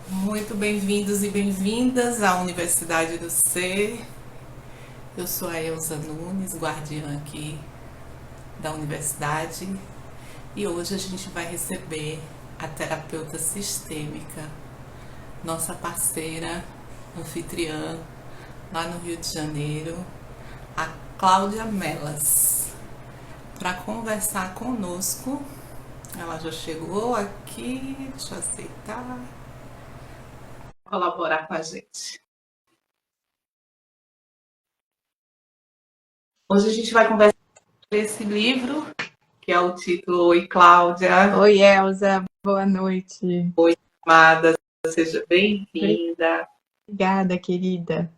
Muito bem-vindos e bem-vindas à Universidade do Ser. Eu sou a Elza Nunes, guardiã aqui da universidade, e hoje a gente vai receber a terapeuta sistêmica, nossa parceira, anfitriã, lá no Rio de Janeiro, a Cláudia Melas, para conversar conosco. Ela já chegou aqui, deixa eu aceitar, colaborar com a gente. Hoje a gente vai conversar sobre esse livro, que é o título Oi, Cláudia. Oi, Elza, boa noite. Oi, amada, seja bem-vinda. Obrigada, querida.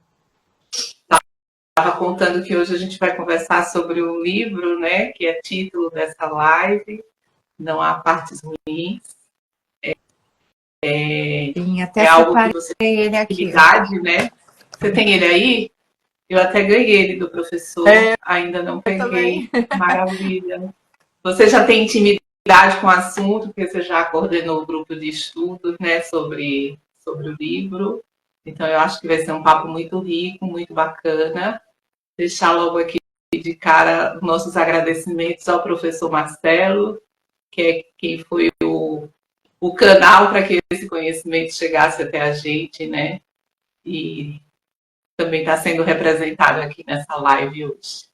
Estava contando que hoje a gente vai conversar sobre o livro, né, que é título dessa live, Não Há Partes Ruins. Sim, até É algo que separei você ele tem aqui. intimidade, né? Você tem ele aí? Eu até ganhei ele do professor, ainda não Eu também. peguei. Maravilha. Você já tem intimidade com o assunto, porque você já coordenou o grupo de estudos, né, sobre o livro. Então, eu acho que vai ser um papo muito rico, muito bacana. Deixar logo aqui de cara nossos agradecimentos ao professor Marcelo, que é quem foi o canal para que esse conhecimento chegasse até a gente, né? E também está sendo representado aqui nessa live hoje.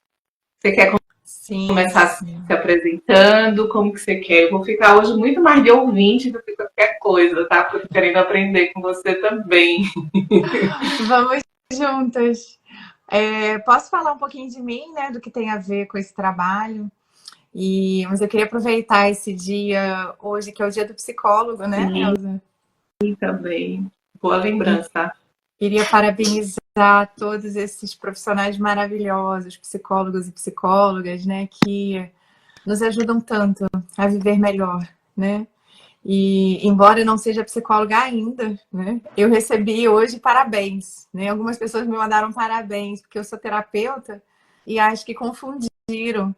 Você quer Sim, começar se sim. apresentando? Como que você quer? Eu vou ficar hoje muito mais de ouvinte do que qualquer coisa, tá? Porque eu tô querendo aprender com você também. Vamos juntas. Posso falar um pouquinho de mim, né, do que tem a ver com esse trabalho? Mas eu queria aproveitar esse dia hoje, que é o dia do psicólogo, né, Sim, Elza? também. Boa E lembrança. queria parabenizar todos esses profissionais maravilhosos, psicólogos e psicólogas, né, que nos ajudam tanto a viver melhor, né? E embora eu não seja psicóloga ainda, né? Eu recebi hoje parabéns, né? Algumas pessoas me mandaram parabéns porque eu sou terapeuta e acho que confundiram.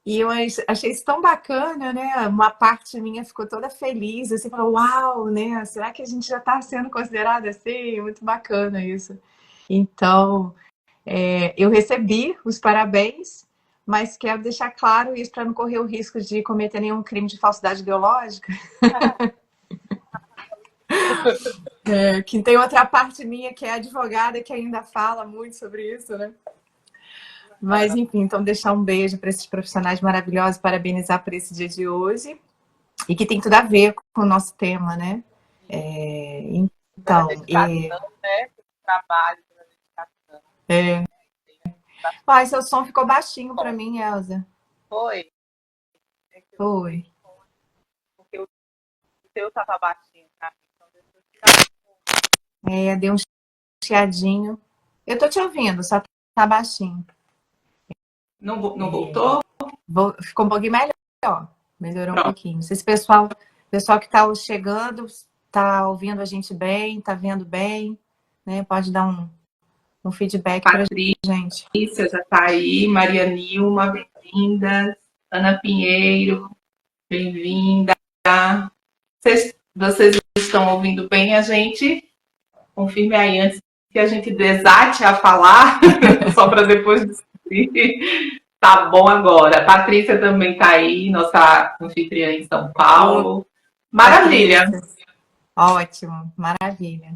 E eu achei isso tão bacana, né? Uma parte minha ficou toda feliz, assim, falou, uau, né? Será que a gente já está sendo considerada assim? Muito bacana isso. Então, eu recebi os parabéns, mas quero deixar claro isso para não correr o risco de cometer nenhum crime de falsidade ideológica. Que tem outra parte minha que é advogada que ainda fala muito sobre isso, né? Mas enfim, então deixar um beijo para esses profissionais maravilhosos, parabenizar por esse dia de hoje e que tem tudo a ver com o nosso tema, né? Pela Então, dedicação, né? Pelo trabalho, pela dedicação. é... seu som ficou baixinho para mim, Elza. Foi. É que Foi. porque o seu estava baixinho, tá? Então, deixa eu tirar. Deu um chiadinho. Eu tô te ouvindo, só tá baixinho. Não voltou? Ficou um pouquinho melhor. Melhorou um Pronto. pouquinho. Não sei se o pessoal que está chegando está ouvindo a gente bem, está vendo bem, né? Pode dar um feedback para a gente. Patrícia já está aí. Maria Nilma, bem-vinda. Ana Pinheiro, bem-vinda. Vocês estão ouvindo bem a gente? Confirme aí antes que a gente desate a falar, só para depois descobrir. Tá bom agora. A Patrícia também está aí, nossa anfitriã em São Ô, Paulo. Maravilha. Patrícia, ótimo, maravilha.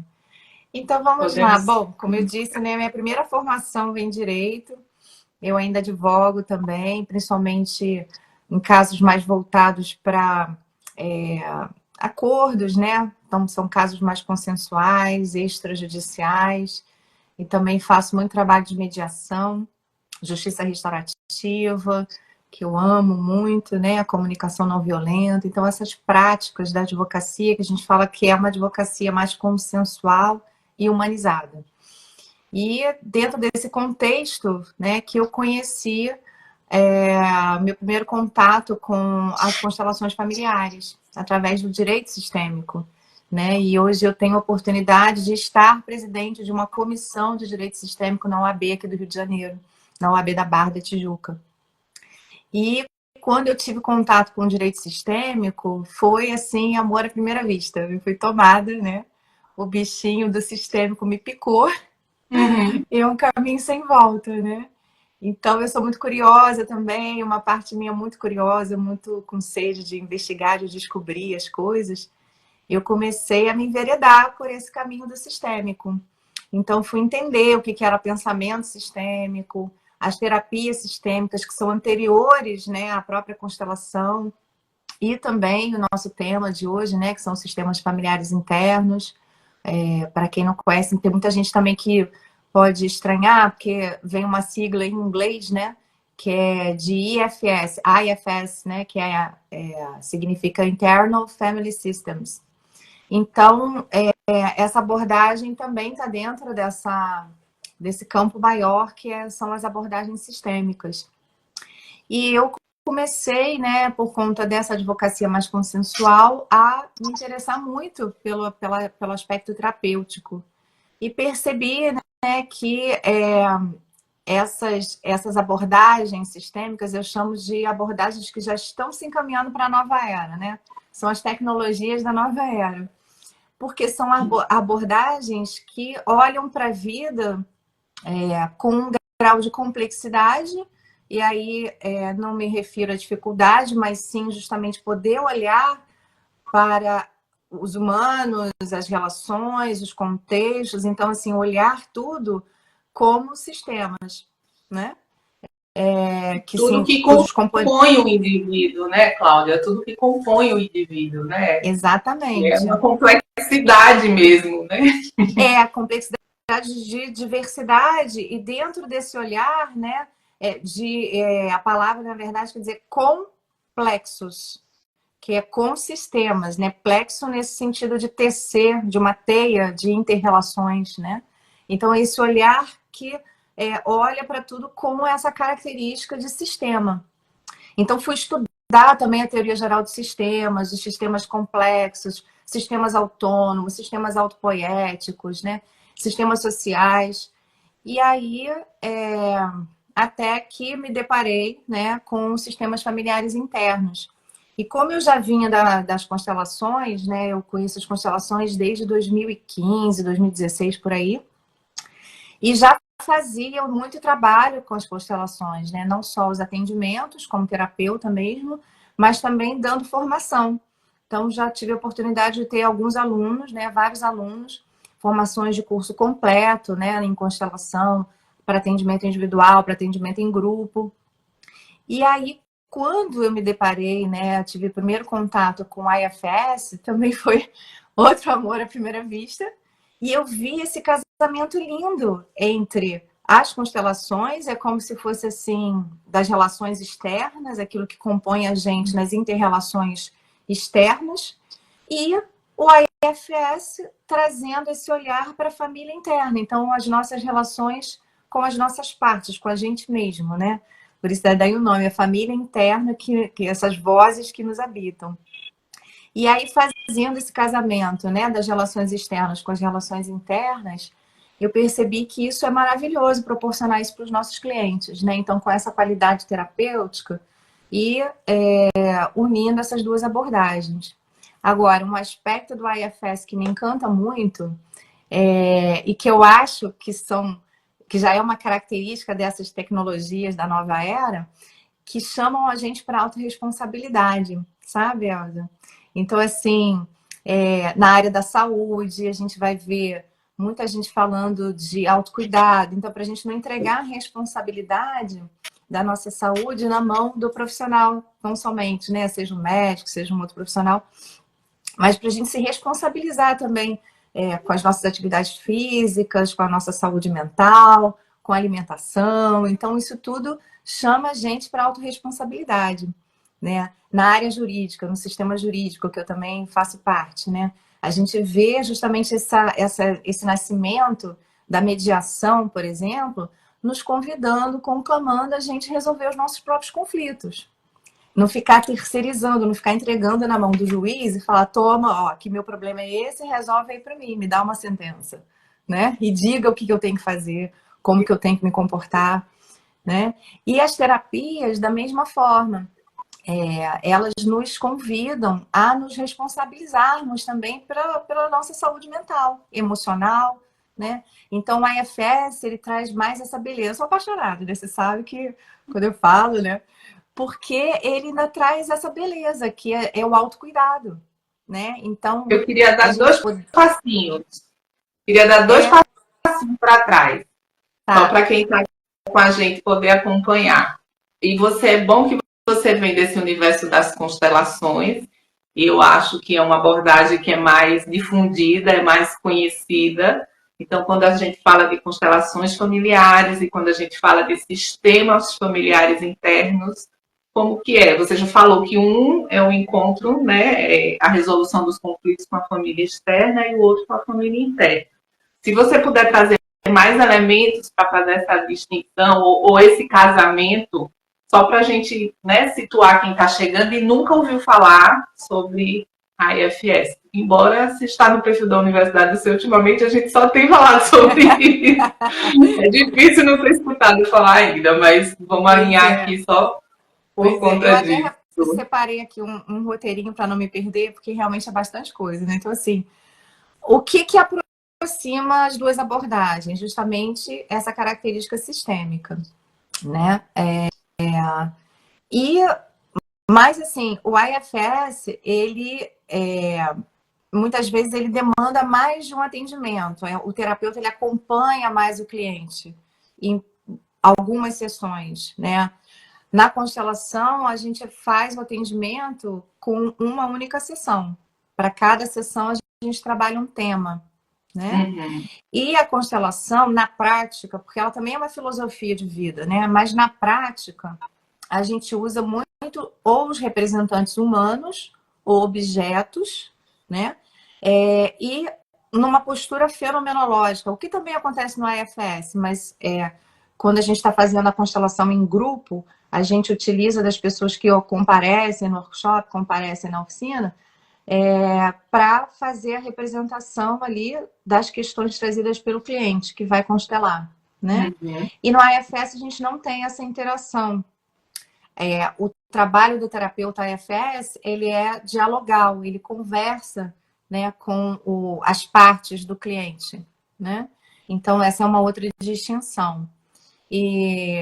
Então vamos lá. Podemos. Bom, como eu disse, né, minha primeira formação vem em direito. Eu ainda advogo também, principalmente em casos mais voltados para acordos, né? Então, são casos mais consensuais, extrajudiciais, e também faço muito trabalho de mediação, justiça restaurativa, que eu amo muito, né? A comunicação não violenta. Então, essas práticas da advocacia, que a gente fala que é uma advocacia mais consensual e humanizada. E dentro desse contexto, né, que eu conheci meu primeiro contato com as constelações familiares, através do direito sistêmico. Né? E hoje eu tenho a oportunidade de estar presidente de uma comissão de direito sistêmico na OAB aqui do Rio de Janeiro, na OAB da Barra da Tijuca. E quando eu tive contato com o direito sistêmico, foi assim, amor à primeira vista. Eu fui tomada, né? o bichinho do sistêmico me picou, Uhum. e é um caminho sem volta, né? Então, eu sou muito curiosa também, uma parte minha muito curiosa, muito com sede de investigar, de descobrir as coisas. Eu comecei a me enveredar por esse caminho do sistêmico. Então, fui entender o que era pensamento sistêmico, as terapias sistêmicas que são anteriores, né, à própria constelação, e também o nosso tema de hoje, né, que são os sistemas familiares internos. Para quem não conhece, tem muita gente também que pode estranhar, porque vem uma sigla em inglês, né, que é de IFS, né, que significa Internal Family Systems. Então, essa abordagem também está dentro desse campo maior, são as abordagens sistêmicas. E eu comecei, né, por conta dessa advocacia mais consensual, a me interessar muito pelo aspecto terapêutico. E percebi, né, que essas abordagens sistêmicas eu chamo de abordagens que já estão se encaminhando para a nova era, né? São as tecnologias da nova era. Porque são abordagens que olham para a vida com um grau de complexidade, e aí não me refiro à dificuldade, mas sim justamente poder olhar para os humanos, as relações, os contextos. Então, assim, olhar tudo como sistemas, né? Tudo que Cujos componentes... compõe o indivíduo, né, Cláudia? Tudo que compõe o indivíduo, né? É Exatamente. uma complexidade mesmo, né? É a complexidade de diversidade, e dentro desse olhar, né, a palavra, na verdade, quer dizer complexos, que é com sistemas, né? Plexo nesse sentido de tecer, de uma teia de inter-relações, né? Então, esse olhar que olha para tudo com essa característica de sistema. Então, fui estudar também a teoria geral de sistemas, os sistemas complexos, sistemas autônomos, sistemas autopoéticos, né? Sistemas sociais. E aí, até que me deparei, né, com os sistemas familiares internos. E como eu já vinha das constelações, né, eu conheço as constelações desde 2015, 2016, por aí, e já fazia muito trabalho com as constelações, né, não só os atendimentos, como terapeuta mesmo, mas também dando formação. Então, já tive a oportunidade de ter alguns alunos, né, vários alunos, formações de curso completo, né, em constelação, para atendimento individual, para atendimento em grupo. E aí, quando eu me deparei, né, tive o primeiro contato com a IFS, também foi outro amor à primeira vista, e eu vi esse casamento lindo entre as constelações, é como se fosse assim, das relações externas, aquilo que compõe a gente nas inter-relações externas, e o IFS trazendo esse olhar para a família interna. Então, as nossas relações com as nossas partes, com a gente mesmo, né? Por isso daí o nome, a família interna, que essas vozes que nos habitam. E aí, fazendo esse casamento, né, das relações externas com as relações internas, eu percebi que isso é maravilhoso, proporcionar isso para os nossos clientes, né? Então, com essa qualidade terapêutica e unindo essas duas abordagens. Agora, um aspecto do IFS que me encanta muito e que eu acho que já é uma característica dessas tecnologias da nova era, que chamam a gente para autorresponsabilidade, sabe, Elza? Então, assim, na área da saúde, a gente vai ver muita gente falando de autocuidado. Então, para a gente não entregar a responsabilidade da nossa saúde na mão do profissional, não somente, né? Seja um médico, seja um outro profissional, mas para a gente se responsabilizar também com as nossas atividades físicas, com a nossa saúde mental, com a alimentação. Então, isso tudo chama a gente para a autorresponsabilidade, né? Na área jurídica, no sistema jurídico, que eu também faço parte, né? A gente vê justamente esse nascimento da mediação, por exemplo, nos convidando, conclamando a gente resolver os nossos próprios conflitos. Não ficar terceirizando, não ficar entregando na mão do juiz e falar, toma, ó, que meu problema é esse, resolve aí para mim, me dá uma sentença, né? E diga o que eu tenho que fazer, como que eu tenho que me comportar, né? E as terapias da mesma forma. elas nos convidam a nos responsabilizarmos também pela nossa saúde mental, emocional, né? Então, o IFS, ele traz mais essa beleza. Eu sou apaixonada, né? Você sabe que quando eu falo, né? Porque ele ainda traz essa beleza, que é o autocuidado, né? Então, Eu queria a dar gente dois passinhos. Queria dar dois é, passinhos para trás, só tá, para quem está com a gente poder acompanhar. E você é bom que você vem desse universo das constelações, e eu acho que é uma abordagem que é mais difundida, é mais conhecida. Então, quando a gente fala de constelações familiares e quando a gente fala de sistemas familiares internos, como que é? Você já falou que um é o encontro, né, a resolução dos conflitos com a família externa e o outro com a família interna. Se você puder trazer mais elementos para fazer essa distinção ou esse casamento, só para a gente, né, situar quem está chegando e nunca ouviu falar sobre a IFS. Embora se está no perfil da Universidade do Seu, ultimamente a gente só tem falado sobre isso. É difícil não ter escutado falar ainda, mas vamos pois alinhar é. aqui só por Pois é, eu conta até disso. separei aqui um roteirinho para não me perder, porque realmente é bastante coisa, né? Então, assim, o que aproxima as duas abordagens? Justamente essa característica sistêmica, né? E, mas, assim, o IFS, ele, muitas vezes, ele demanda mais de um atendimento. O terapeuta, ele acompanha mais o cliente em algumas sessões, né? Na constelação, a gente faz o atendimento com uma única sessão. Para cada sessão, a gente trabalha um tema, né? Uhum. E a constelação, na prática, porque ela também é uma filosofia de vida, né? Mas na prática, a gente usa muito ou os representantes humanos ou objetos, né? E numa postura fenomenológica, o que também acontece no IFS, mas quando a gente está fazendo a constelação em grupo, a gente utiliza das pessoas que comparecem no workshop, comparecem na oficina, para fazer a representação ali das questões trazidas pelo cliente, que vai constelar, né? Uhum. E no IFS a gente não tem essa interação. O trabalho do terapeuta IFS, ele é dialogal, ele conversa, né, com as partes do cliente, né? Então, essa é uma outra distinção. E,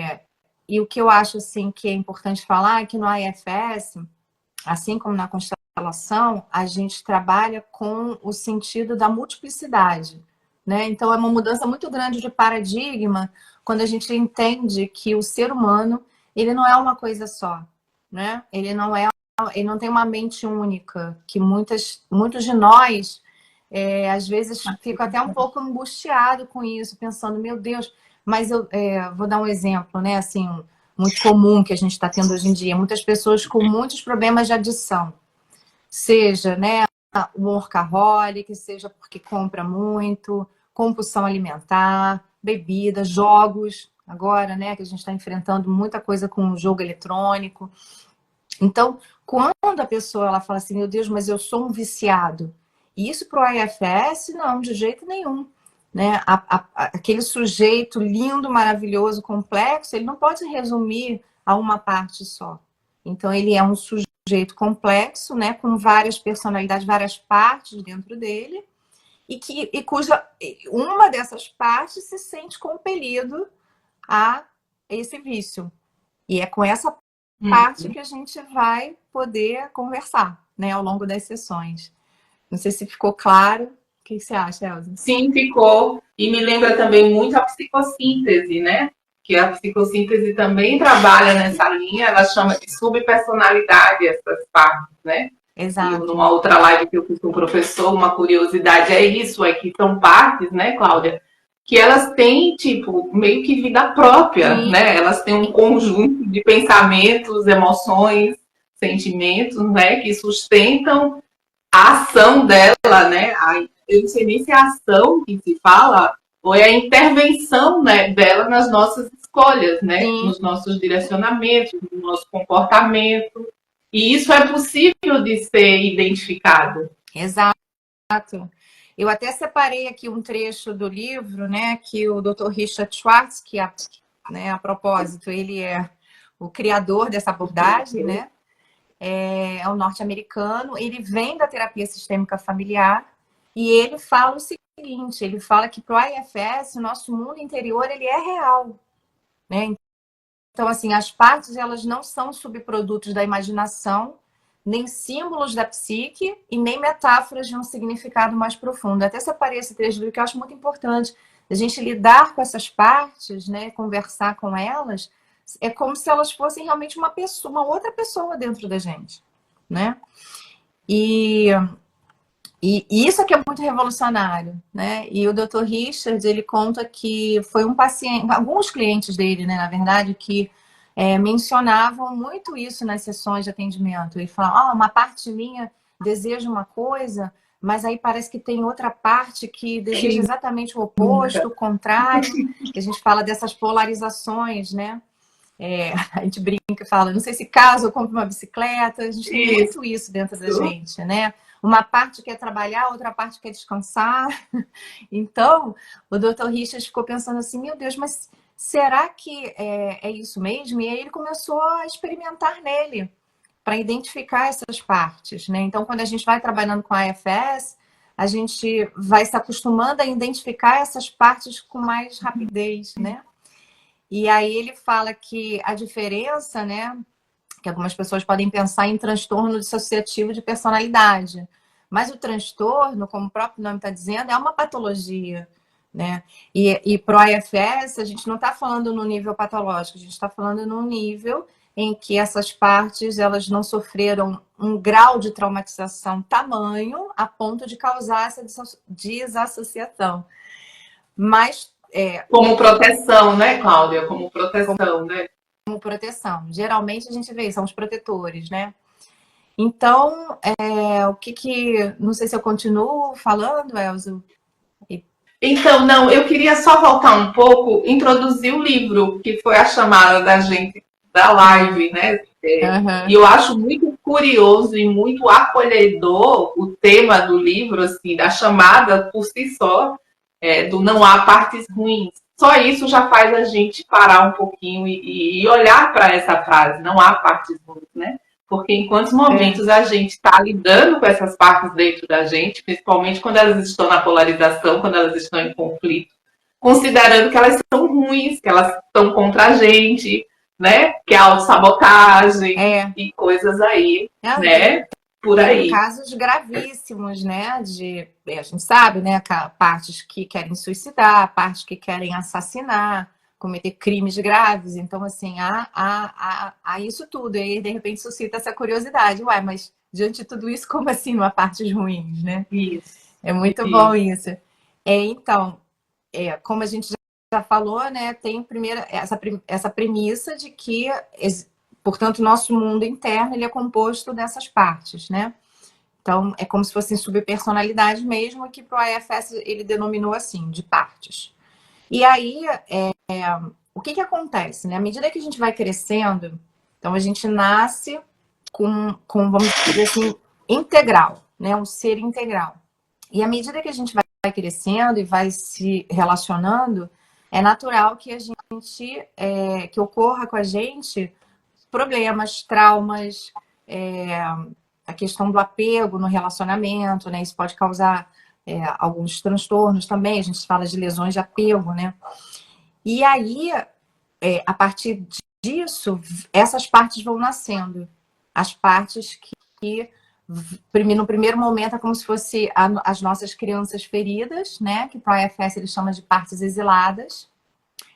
e o que eu acho, assim, que é importante falar é que no IFS, assim como na constelação, a gente trabalha com o sentido da multiplicidade, né? Então, é uma mudança muito grande de paradigma quando a gente entende que o ser humano, ele não é uma coisa só, né? Ele não tem uma mente única, que muitos de nós, às vezes, ficam até um pouco angustiado com isso, pensando, meu Deus, mas eu vou dar um exemplo, né? Assim, muito comum que a gente está tendo hoje em dia. Muitas pessoas com muitos problemas de adição. Seja, né, o workaholic, seja porque compra muito, compulsão alimentar, bebida, jogos. Agora, né, que a gente está enfrentando muita coisa com o jogo eletrônico. Então, quando a pessoa ela fala assim, meu Deus, mas eu sou um viciado. E isso para o IFS, não, de jeito nenhum. Né? Aquele sujeito lindo, maravilhoso, complexo, ele não pode se resumir a uma parte só. Então, ele é um sujeito complexo, né, com várias personalidades, várias partes dentro dele, e cuja uma dessas partes se sente compelido a esse vício. E é com essa parte que a gente vai poder conversar, né, ao longo das sessões. Não sei se ficou claro. O que você acha, Elza? Sim, ficou. E me lembra também muito a psicossíntese, né? Que a psicossíntese também trabalha nessa linha, ela chama de subpersonalidade essas partes, né? E Exato. numa outra live que eu fiz com o professor, uma curiosidade é isso, é que são partes, né, Cláudia? Que elas têm, tipo, meio que vida própria, Sim, né? Elas têm um conjunto de pensamentos, emoções, sentimentos, né? Que sustentam a ação dela, né? Eu não sei nem se é a ação que se fala ou é a intervenção, né, dela nas nossas escolhas, né? sim, Nos nossos direcionamentos, no nosso comportamento. E isso é possível de ser identificado. exato. Eu até separei aqui um trecho do livro, né, que o Dr. Richard Schwartz, né, a propósito, ele é o criador dessa abordagem, né? é um norte-americano, ele vem da terapia sistêmica familiar e ele fala o seguinte, ele fala que para o IFS, o nosso mundo interior, ele é real, né? Então, assim, as partes, elas não são subprodutos da imaginação, nem símbolos da psique e nem metáforas de um significado mais profundo. Até separei esse trecho do que eu acho muito importante. A gente lidar com essas partes, né, conversar com elas, é como se elas fossem realmente uma pessoa, uma outra pessoa dentro da gente, né? E isso aqui é muito revolucionário, né? E o Dr. Richard, ele conta que foi um paciente, alguns clientes dele, né, na verdade, que mencionavam muito isso nas sessões de atendimento. Ele falava, uma parte minha deseja uma coisa, mas aí parece que tem outra parte que deseja exatamente o oposto, o contrário. A gente fala dessas polarizações, né? A gente brinca e fala, não sei se caso eu compro uma bicicleta, a gente tem muito isso dentro da gente, né? Uma parte quer trabalhar, outra parte quer descansar. Então, o Dr. Richard ficou pensando assim, meu Deus, mas será que é isso mesmo? E aí ele começou a experimentar nele, para identificar essas partes, né? Então, quando a gente vai trabalhando com a AFS, a gente vai se acostumando a identificar essas partes com mais rapidez, né? E aí ele fala que a diferença, né, que algumas pessoas podem pensar em transtorno dissociativo de personalidade, mas o transtorno, como o próprio nome está dizendo, é uma patologia, né? E para o IFS, a gente não está falando no nível patológico, a gente está falando num nível em que essas partes elas não sofreram um grau de traumatização tamanho a ponto de causar essa desassociação. Mas como proteção, né, Cláudia? Como proteção, né? Como proteção. Geralmente a gente vê, são os protetores, né? Então, o que... Não sei se eu continuo falando, Elza. Então, não, eu queria só voltar um pouco, introduzir o livro, que foi a chamada da gente da live, né? E eu acho muito curioso e muito acolhedor o tema do livro, assim, da chamada por si só, do não há partes ruins. Só isso já faz a gente parar um pouquinho e olhar para essa frase, não há partes ruins, né? Porque em quantos momentos a gente está lidando com essas partes dentro da gente, principalmente quando elas estão na polarização, quando elas estão em conflito, considerando que elas são ruins, que elas estão contra a gente, né? Que é autossabotagem e coisas aí, né? Por aí. Casos gravíssimos, né? A gente sabe, né? Partes que querem suicidar, partes que querem assassinar, cometer crimes graves. Então, assim, há isso tudo. E aí, de repente, suscita essa curiosidade. Ué, mas diante de tudo isso, como assim não há partes ruins, né? Isso. É muito bom isso. Então, como a gente já falou, né? Tem primeiro essa premissa de que, portanto, o nosso mundo interno ele é composto dessas partes, né? Então, é como se fossem subpersonalidades mesmo, que para o IFS ele denominou assim, de partes. E aí, o que acontece, né? À medida que a gente vai crescendo, então a gente nasce com vamos dizer assim, integral, né? Um ser integral. E à medida que a gente vai crescendo e vai se relacionando, é natural que a gente, que ocorra com a gente problemas, traumas, a questão do apego no relacionamento, né? Isso pode causar alguns transtornos também. A gente fala de lesões de apego, né? E aí, a partir disso, essas partes vão nascendo. As partes que no primeiro momento é como se fosse as nossas crianças feridas, né? Que para o IFS ele chama de partes exiladas.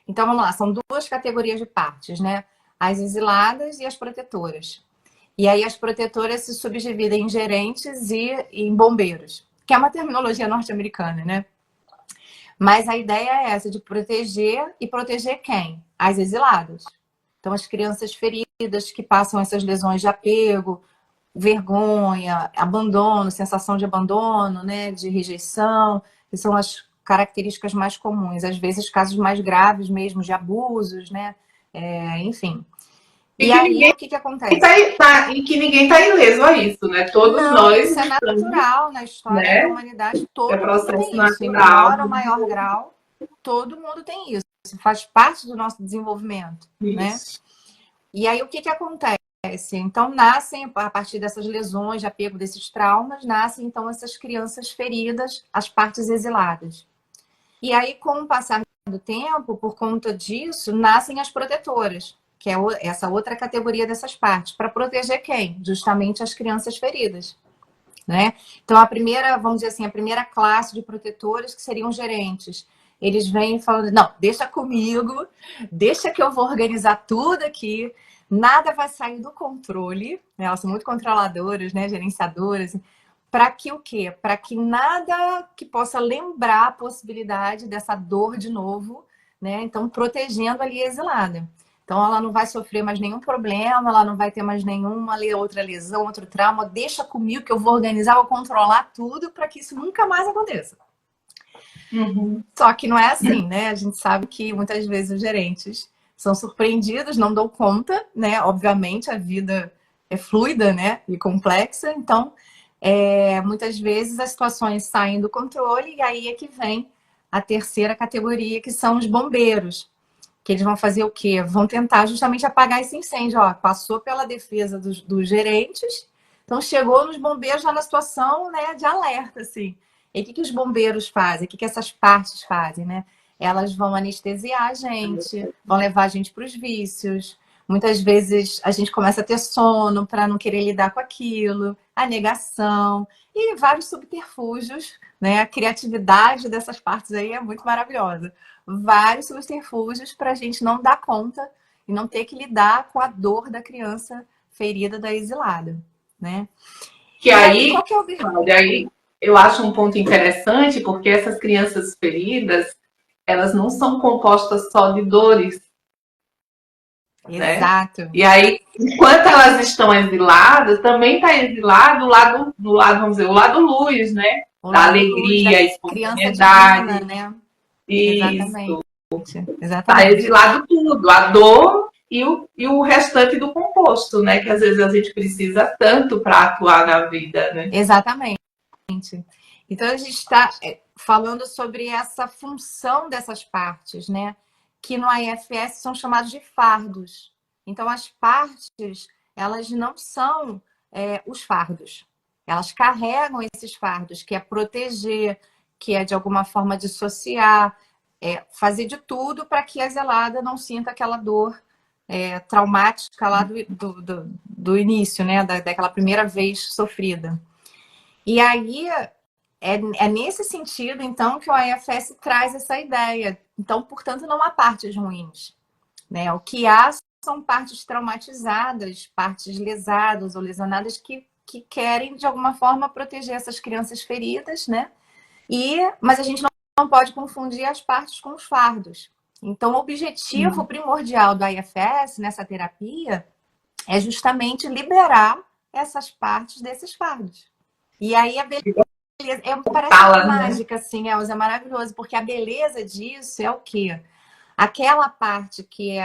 Então, vamos lá, são duas categorias de partes, né? As exiladas e as protetoras. E aí as protetoras se subdividem em gerentes e em bombeiros, que é uma terminologia norte-americana, né? Mas a ideia é essa, de proteger, e proteger quem? As exiladas. Então, as crianças feridas que passam essas lesões de apego, vergonha, abandono, sensação de abandono, né? De rejeição, que são as características mais comuns. Às vezes, casos mais graves mesmo, de abusos, né? Enfim. E aí, o que acontece? E que ninguém está ileso a isso, né? Todos nós. Isso é natural na história da humanidade. Todo mundo tem isso. Natural. Em menor ou maior grau, todo mundo tem isso. Faz parte do nosso desenvolvimento, né? E aí, o que acontece? Então, nascem, a partir dessas lesões, de apego desses traumas, nascem, então, essas crianças feridas, as partes exiladas. E aí, com o passar do tempo, por conta disso, nascem as protetoras, que é essa outra categoria dessas partes. Para proteger quem? Justamente as crianças feridas. Né? Então, a primeira, vamos dizer assim, a primeira classe de protetores, que seriam gerentes, eles vêm falando, não, deixa comigo, deixa que eu vou organizar tudo aqui, nada vai sair do controle, né? Elas são muito controladoras, né? Gerenciadoras, para que o quê? Para que nada que possa lembrar a possibilidade dessa dor de novo, né? Então, protegendo ali a exilada. Então, ela não vai sofrer mais nenhum problema, ela não vai ter mais nenhuma outra lesão, outro trauma. Deixa comigo que eu vou organizar, vou controlar tudo para que isso nunca mais aconteça. Uhum. Só que não é assim, né? A gente sabe que muitas vezes os gerentes são surpreendidos, não dão conta, né? Obviamente, a vida é fluida, né? E complexa. Então, muitas vezes as situações saem do controle e aí é que vem a terceira categoria, que são os bombeiros. Que eles vão fazer o quê? Vão tentar justamente apagar esse incêndio. Ó, passou pela defesa dos gerentes, então chegou nos bombeiros já na situação, né, de alerta, assim. E o que os bombeiros fazem? O que essas partes fazem, né? Elas vão anestesiar a gente, vão levar a gente para os vícios. Muitas vezes a gente começa a ter sono para não querer lidar com aquilo, a negação e vários subterfúgios, né? A criatividade dessas partes aí é muito maravilhosa. Vários subterfúgios para a gente não dar conta e não ter que lidar com a dor da criança ferida da exilada, né? Que E aí, qual que é o... Cláudia, aí eu acho um ponto interessante, porque essas crianças feridas, elas não são compostas só de dores, né? Exato. E aí, enquanto elas estão exiladas, também está exilado do lado, vamos dizer, o lado luz, né? O Da lado luz da alegria, criança divina, espontaneidade. né? Isso. Exatamente. Está Exatamente. exilado tudo, a dor e o restante do composto, né? Que às vezes a gente precisa tanto para atuar na vida, né? Exatamente. Então, a gente está falando sobre essa função dessas partes, né? Que no IFS são chamados de fardos. Então, as partes, elas não são os fardos. Elas carregam esses fardos, que é proteger, que é, de alguma forma, dissociar, fazer de tudo para que a exilada não sinta aquela dor traumática lá do início, né? Daquela primeira vez sofrida. E aí, é nesse sentido, então, que o IFS traz essa ideia. Então, portanto, não há partes ruins, né? O que há são partes traumatizadas, partes lesadas ou lesionadas que querem, de alguma forma, proteger essas crianças feridas, né? Mas a gente não pode confundir as partes com os fardos. Então, o objetivo primordial do IFS, nessa terapia, é justamente liberar essas partes desses fardos. E aí, a beleza parece uma mágica, assim, Elza, é maravilhoso, porque a beleza disso é o quê? Aquela parte que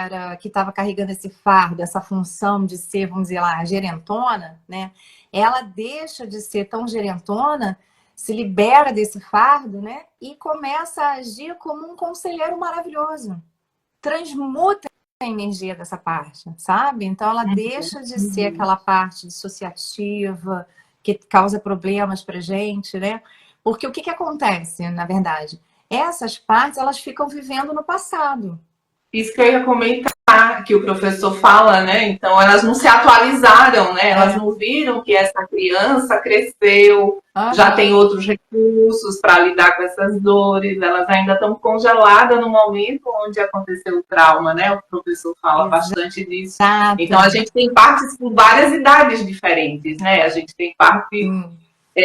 estava carregando esse fardo, essa função de ser, vamos dizer lá, gerentona, né? Ela deixa de ser tão gerentona, se libera desse fardo, né? E começa a agir como um conselheiro maravilhoso. Transmuta a energia dessa parte, sabe? Então ela deixa de ser aquela parte dissociativa, que causa problemas pra gente, né? Porque o que acontece, na verdade? Essas partes, elas ficam vivendo no passado. Isso que eu ia comentar, que o professor fala, né? Então, elas não se atualizaram, né? Elas não viram que essa criança cresceu, já tem outros recursos para lidar com essas dores, elas ainda estão congeladas no momento onde aconteceu o trauma, né? O professor fala bastante disso. Então, a gente tem partes com várias idades diferentes, né? A gente tem parte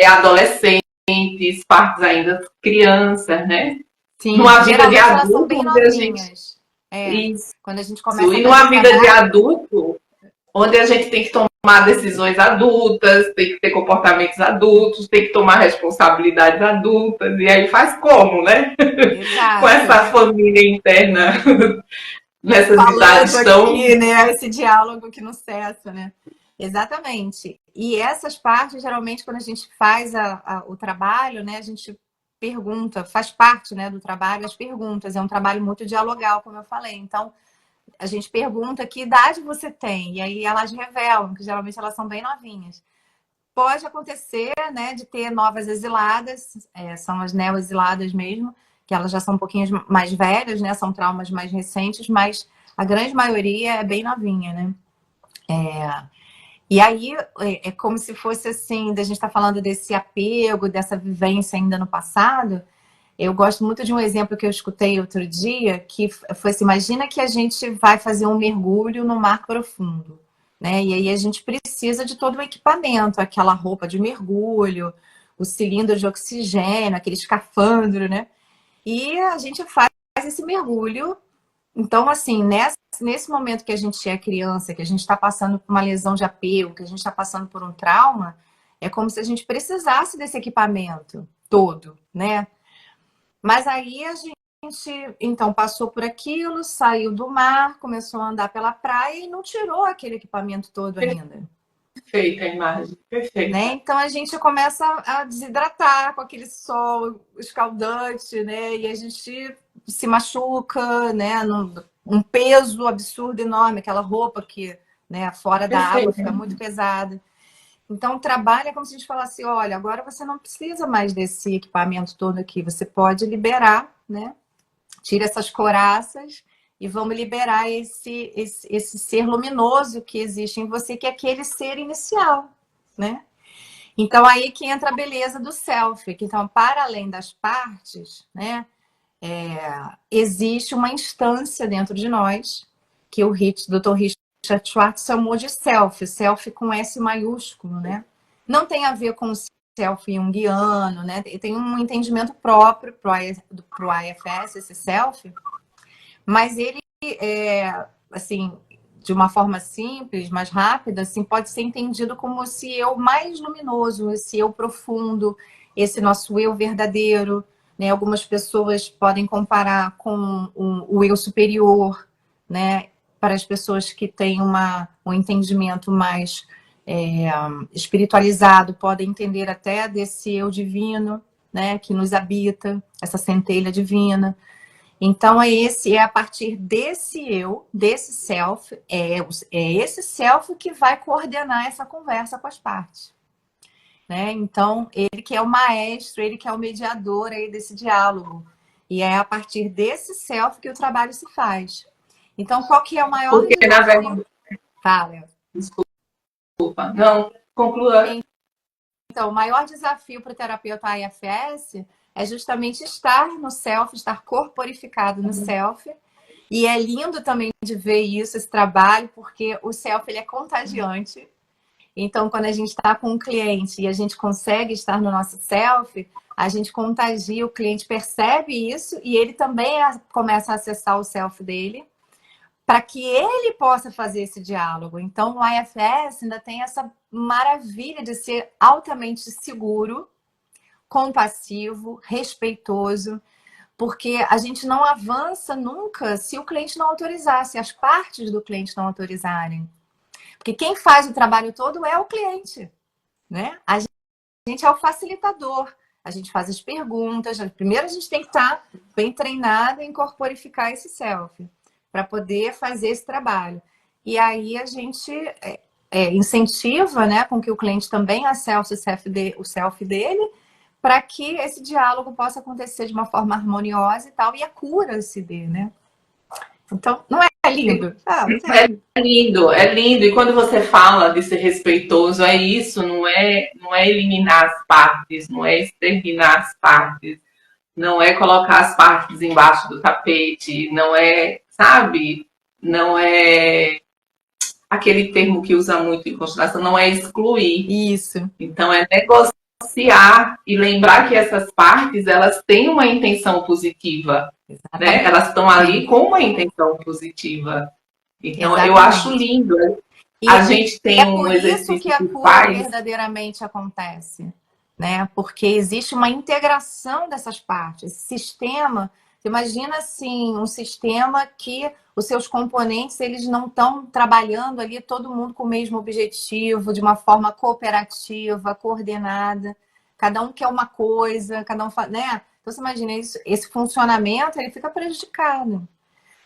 adolescentes, partes ainda crianças, né? Sim, numa vida de elas são bem adulto, novinhas. Isso. Quando a gente começa E numa vida de adulto, onde a gente tem que tomar decisões adultas, tem que ter comportamentos adultos, tem que tomar responsabilidades adultas, e aí faz como, né? Exato. Com essa família interna, nessas idades tão... aqui, né? Esse diálogo que não cessa, né? Exatamente. E essas partes, geralmente, quando a gente faz o trabalho, né? A gente pergunta, faz parte, né, do trabalho, as perguntas. É um trabalho muito dialogal, como eu falei. Então, a gente pergunta que idade você tem, e aí elas revelam, que geralmente elas são bem novinhas. Pode acontecer, né, de ter novas exiladas, são as neo-exiladas mesmo, que elas já são um pouquinho mais velhas, né, são traumas mais recentes, mas a grande maioria é bem novinha, né? E aí é como se fosse assim, da gente estar falando desse apego, dessa vivência ainda no passado. Eu gosto muito de um exemplo que eu escutei outro dia, que foi assim, imagina que a gente vai fazer um mergulho no mar profundo, né? E aí a gente precisa de todo o equipamento, aquela roupa de mergulho, o cilindro de oxigênio, aquele escafandro, né? E a gente faz esse mergulho. Então, assim, nesse momento que a gente é criança, que a gente está passando por uma lesão de apego, que a gente está passando por um trauma, é como se a gente precisasse desse equipamento todo, né? Mas aí a gente, então, passou por aquilo, saiu do mar, começou a andar pela praia e não tirou aquele equipamento todo ainda. Perfeita a imagem, perfeita. Né? Então a gente começa a desidratar com aquele sol escaldante, né? E a gente se machuca, né? Um peso absurdo enorme, aquela roupa que, né, fora da água fica muito pesada. Então, trabalha como se a gente falasse, olha, agora você não precisa mais desse equipamento todo aqui, você pode liberar, né? Tira essas couraças e vamos liberar esse ser luminoso que existe em você, que é aquele ser inicial, né? Então, aí que entra a beleza do self, que então, para além das partes, né? Existe uma instância dentro de nós, que o Dr. Richard Schwartz chamou de self, self com S maiúsculo, né? Não tem a ver com o self junguiano, né? Tem um entendimento próprio pro IFS, esse self, mas ele, assim, de uma forma simples, mais rápida, assim, pode ser entendido como esse eu mais luminoso, esse eu profundo, esse nosso eu verdadeiro, né? Algumas pessoas podem comparar com o eu superior, né? Para as pessoas que têm um entendimento mais espiritualizado, podem entender até desse eu divino, né? Que nos habita, essa centelha divina. Então, é a partir desse eu, desse self, é esse self que vai coordenar essa conversa com as partes. Né? Então, ele que é o maestro, ele que é o mediador aí desse diálogo. E é a partir desse self que o trabalho se faz. Então, qual que é o maior Porque, desafio? na verdade... Fala. Desculpa. Não, conclua. Então, o maior desafio para o terapeuta IFS é justamente estar no self, estar corporificado no self. E é lindo também de ver isso, esse trabalho, porque o self ele é contagiante. Então, quando a gente está com um cliente e a gente consegue estar no nosso self, a gente contagia, o cliente percebe isso e ele também começa a acessar o self dele para que ele possa fazer esse diálogo. Então, o IFS ainda tem essa maravilha de ser altamente seguro, compassivo, respeitoso, porque a gente não avança nunca se o cliente não autorizar, se as partes do cliente não autorizarem. Porque quem faz o trabalho todo é o cliente, né? A gente é o facilitador, a gente faz as perguntas. Primeiro a gente tem que estar bem treinado em corporificar esse self, para poder fazer esse trabalho. E aí a gente incentiva, né, com que o cliente também acesse o self dele, para que esse diálogo possa acontecer de uma forma harmoniosa e tal, e a cura se dê, né? Então, não é lindo? É lindo, é lindo. E quando você fala de ser respeitoso, é isso, não é eliminar as partes, não é exterminar as partes, não é colocar as partes embaixo do tapete, não é, sabe? Não é aquele termo que usa muito em constelação, não é excluir. Isso. Então é negociar e lembrar que essas partes, elas têm uma intenção positiva, né? Elas estão ali com uma intenção positiva. Então, eu acho lindo. A gente tem um exercício que a cura verdadeiramente acontece, né? Porque existe uma integração dessas partes. Esse sistema, imagina assim, um sistema que os seus componentes eles não estão trabalhando ali todo mundo com o mesmo objetivo, de uma forma cooperativa, coordenada. Cada um quer uma coisa, cada um faz, né? Então você imagina isso, esse funcionamento ele fica prejudicado.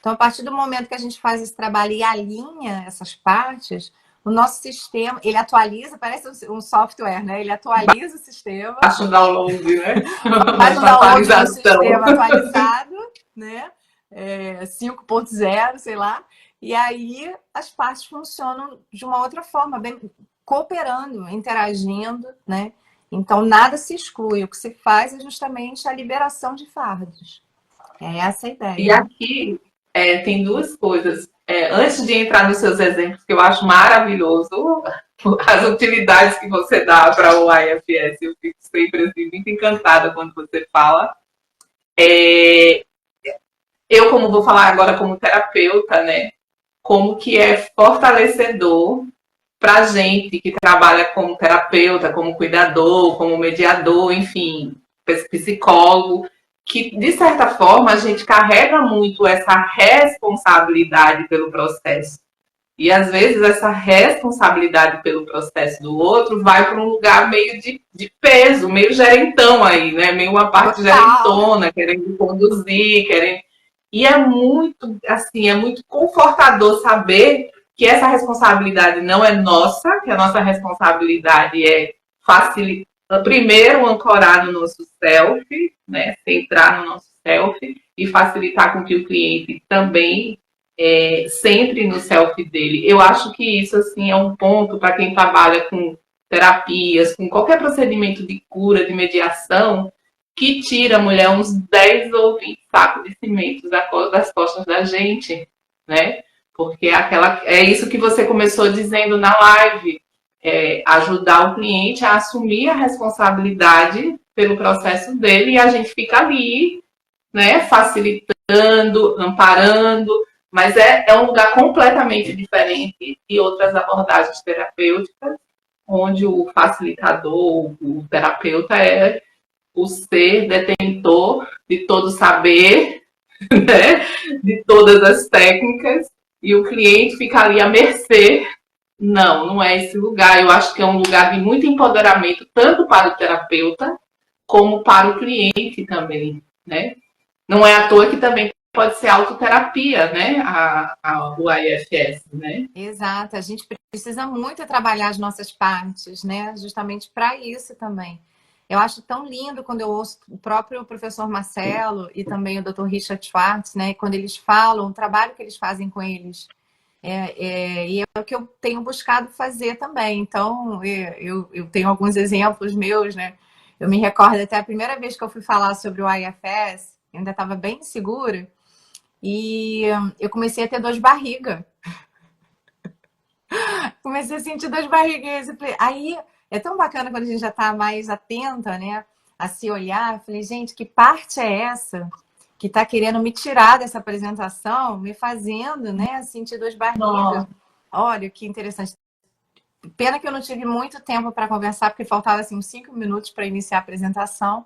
Então, a partir do momento que a gente faz esse trabalho e alinha essas partes, o nosso sistema, ele atualiza, parece um software, né? Ele atualiza o sistema. Baixa o download, né? Faz um Baixa a download do atualização. sistema atualizado, né? 5.0, sei lá. E aí as partes funcionam de uma outra forma, bem, cooperando, interagindo, né? Então nada se exclui. O que se faz é justamente a liberação de fardos. É essa a E ideia. aqui tem duas coisas. Antes de entrar nos seus exemplos, que eu acho maravilhoso, as utilidades que você dá para o IFS, eu fico sempre assim, muito encantada quando você fala. Eu, como vou falar agora como terapeuta, né? Como que é fortalecedor para a gente que trabalha como terapeuta, como cuidador, como mediador, enfim, psicólogo, que de certa forma a gente carrega muito essa responsabilidade pelo processo. E às vezes essa responsabilidade pelo processo do outro vai para um lugar meio de peso, meio gerentão aí, né? Meio uma parte gerentona, querendo conduzir, querendo. E é muito, assim, é muito confortador saber que essa responsabilidade não é nossa, que a nossa responsabilidade é facilitar, primeiro ancorar no nosso self, né? Centrar no nosso self e facilitar com que o cliente também centre no self dele. Eu acho que isso assim é um ponto para quem trabalha com terapias, com qualquer procedimento de cura, de mediação, que tira a mulher uns 10 ou 20 sacos de cimento das costas da gente, né? Porque é isso que você começou dizendo na live, ajudar o cliente a assumir a responsabilidade pelo processo dele e a gente fica ali, né, facilitando, amparando, mas é um lugar completamente diferente de outras abordagens terapêuticas, onde o facilitador, o terapeuta é o ser detentor de todo saber, né, de todas as técnicas, e o cliente fica ali à mercê. Não, não é esse lugar. Eu acho que é um lugar de muito empoderamento, tanto para o terapeuta, como para o cliente também, né? Não é à toa que também pode ser autoterapia, né? O IFS, né? Exato, a gente precisa muito trabalhar as nossas partes, né? Justamente para isso também. Eu acho tão lindo quando eu ouço o próprio professor Marcelo e também o Dr. Richard Schwartz, né? Quando eles falam o trabalho que eles fazem com eles. E é o que eu tenho buscado fazer também. Então, eu tenho alguns exemplos meus, né? Eu me recordo até a primeira vez que eu fui falar sobre o IFS, eu ainda estava bem insegura, e eu comecei a ter dor de barriga. Comecei a sentir dor de barriga. Aí é tão bacana quando a gente já está mais atenta, né? A se olhar. Eu falei, gente, que parte é essa que está querendo me tirar dessa apresentação, me fazendo, né, sentir dor de barriga? Nossa. Olha que interessante. Pena que eu não tive muito tempo para conversar, porque faltava assim, uns 5 minutos para iniciar a apresentação,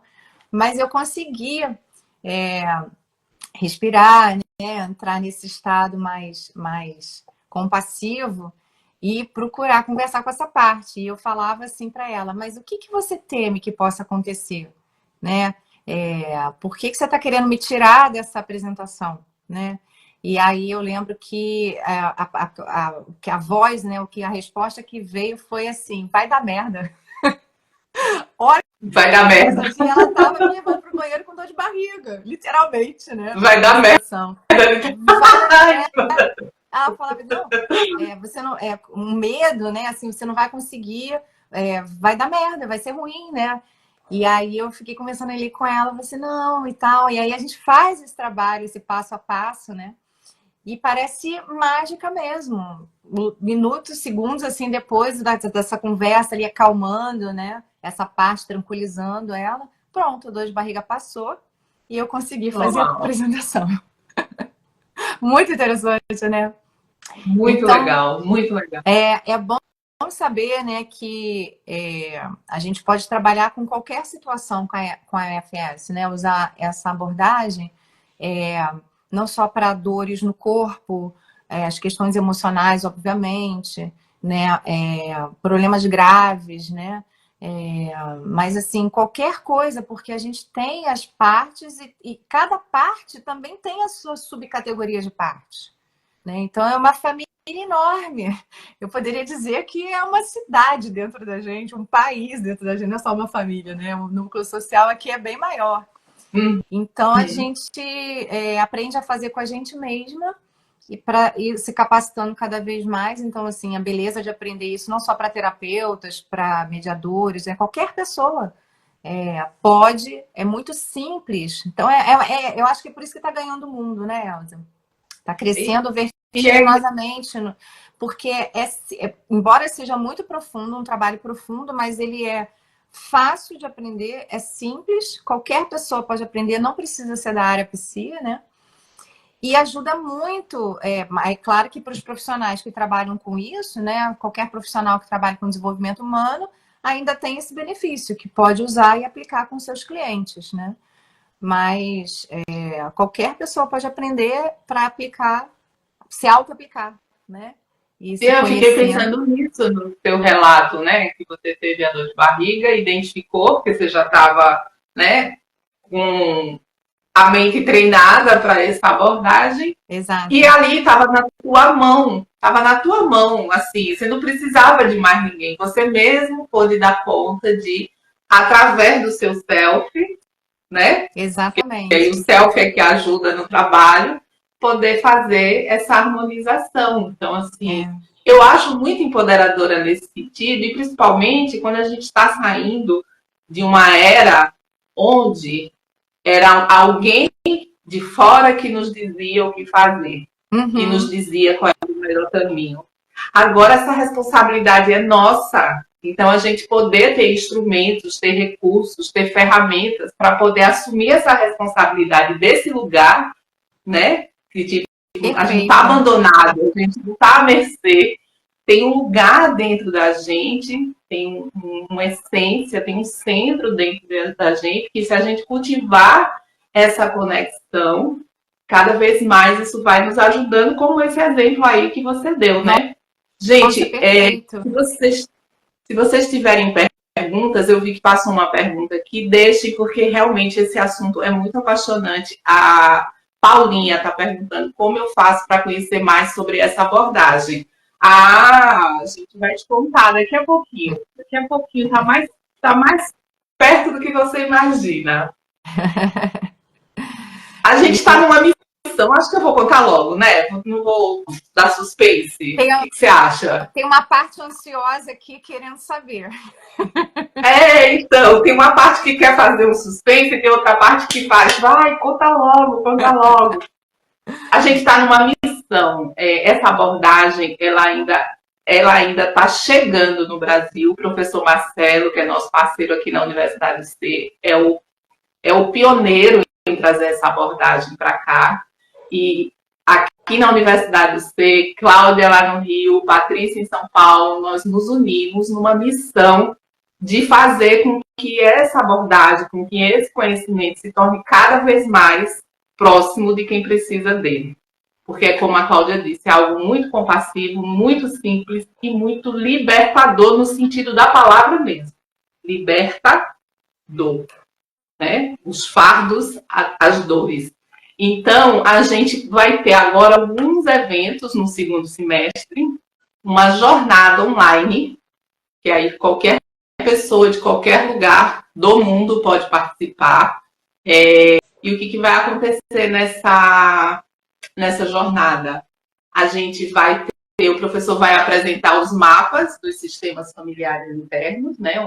mas eu consegui respirar, né, entrar nesse estado mais compassivo e procurar conversar com essa parte. E eu falava assim para ela, mas o que você teme que possa acontecer? Né? Por que você está querendo me tirar dessa apresentação? Né? E aí eu lembro que que a voz, né, a resposta que veio foi assim, vai dar merda. Olha, Vai dar merda. ela estava me levando pro banheiro com dor de barriga, literalmente, né? Vai dar merda. Vai dar merda. Ela falava, não, você não, um medo, né? Assim, você não vai conseguir, vai dar merda, vai ser ruim, né? E aí eu fiquei conversando ali com ela, você não, e tal. E aí a gente faz esse trabalho, esse passo a passo, né? E parece mágica mesmo. Minutos, segundos, assim, depois dessa conversa ali, acalmando, né? Essa parte, tranquilizando ela. Pronto, a dor de barriga passou e eu consegui fazer a apresentação. Muito interessante, né? Muito Então, legal, muito legal. é bom saber, né, que a gente pode trabalhar com qualquer situação com a EFS, né? Usar essa abordagem não só para dores no corpo, as questões emocionais, obviamente, né? Problemas graves, né? Mas, assim, qualquer coisa, porque a gente tem as partes e cada parte também tem a sua subcategoria de parte, né? Então, é uma família enorme. Eu poderia dizer que é uma cidade dentro da gente, um país dentro da gente, não é só uma família, né? O núcleo social aqui é bem maior. Então, a gente aprende a fazer com a gente mesma e para ir se capacitando cada vez mais. Então, assim, a beleza de aprender isso não só para terapeutas, para mediadores, qualquer pessoa pode, é muito simples. Então, eu acho que é por isso que está ganhando o mundo, né, Elza? Está crescendo vertiginosamente, porque embora seja muito profundo, um trabalho profundo, mas ele é fácil de aprender, é simples, qualquer pessoa pode aprender, não precisa ser da área psi, né? E ajuda muito, é claro que para os profissionais que trabalham com isso, né? Qualquer profissional que trabalhe com desenvolvimento humano ainda tem esse benefício, que pode usar e aplicar com seus clientes, né? Mas qualquer pessoa pode aprender para aplicar, se auto-aplicar, né? E eu fiquei pensando nisso no seu relato, né? Que você teve a dor de barriga, identificou, porque você já estava, né, com a mente treinada para essa abordagem. Exato. E ali estava na tua mão, assim, você não precisava de mais ninguém. Você mesmo pôde dar conta de, através do seu self, né? Exatamente. E aí o self é que ajuda no trabalho, poder fazer essa harmonização. Então, assim, eu acho muito empoderadora nesse sentido, e principalmente quando a gente está saindo de uma era onde era alguém de fora que nos dizia o que fazer, que nos dizia qual era o melhor caminho. Agora essa responsabilidade é nossa. Então a gente poder ter instrumentos, ter recursos, ter ferramentas para poder assumir essa responsabilidade desse lugar, né? Que tipo, a gente está abandonado, a gente não está à mercê. Tem um lugar dentro da gente, tem uma essência, tem um centro dentro da gente, que se a gente cultivar essa conexão, cada vez mais isso vai nos ajudando, como esse exemplo aí que você deu, né? Gente, se vocês tiverem perguntas, eu vi que passou uma pergunta aqui, deixe, porque realmente esse assunto é muito apaixonante. A Paulinha está perguntando como eu faço para conhecer mais sobre essa abordagem. A gente vai te contar daqui a pouquinho. Daqui a pouquinho tá mais perto do que você imagina. A gente está numa missão, acho que eu vou contar logo, né? Não vou dar suspense. O que você acha? Tem uma parte ansiosa aqui querendo saber. Então, tem uma parte que quer fazer um suspense e tem outra parte que faz, vai, conta logo, conta logo. A gente está numa missão. Essa abordagem, ela ainda está chegando no Brasil. O professor Marcelo, que é nosso parceiro aqui na Universidade C, é o pioneiro em trazer essa abordagem para cá. E aqui na Universidade C, Cláudia lá no Rio, Patrícia em São Paulo, nós nos unimos numa missão de fazer com que essa abordagem, com que esse conhecimento se torne cada vez mais próximo de quem precisa dele. Porque, como a Cláudia disse, é algo muito compassivo, muito simples e muito libertador no sentido da palavra mesmo. Libertador, né? Os fardos, as dores. Então, a gente vai ter agora alguns eventos no segundo semestre, uma jornada online, que aí qualquer pessoa de qualquer lugar do mundo pode participar. E o que vai acontecer nessa jornada? A gente vai ter, o professor vai apresentar os mapas dos sistemas familiares internos, né?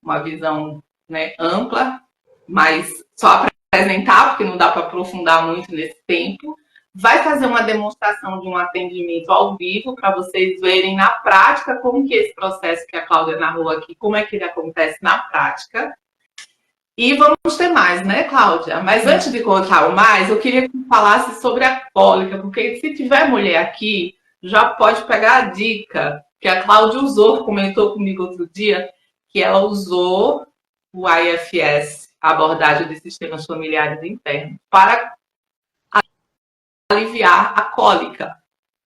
Uma visão, né, ampla, mas só para apresentar, porque não dá para aprofundar muito nesse tempo. Vai fazer uma demonstração de um atendimento ao vivo para vocês verem na prática como que esse processo que a Cláudia narrou aqui, como é que ele acontece na prática. E vamos ter mais, né, Cláudia? Mas antes de contar o mais, eu queria que você falasse sobre a cólica, porque se tiver mulher aqui, já pode pegar a dica que a Cláudia usou, comentou comigo outro dia, que ela usou o IFS, a abordagem de sistemas familiares internos, para aliviar a cólica.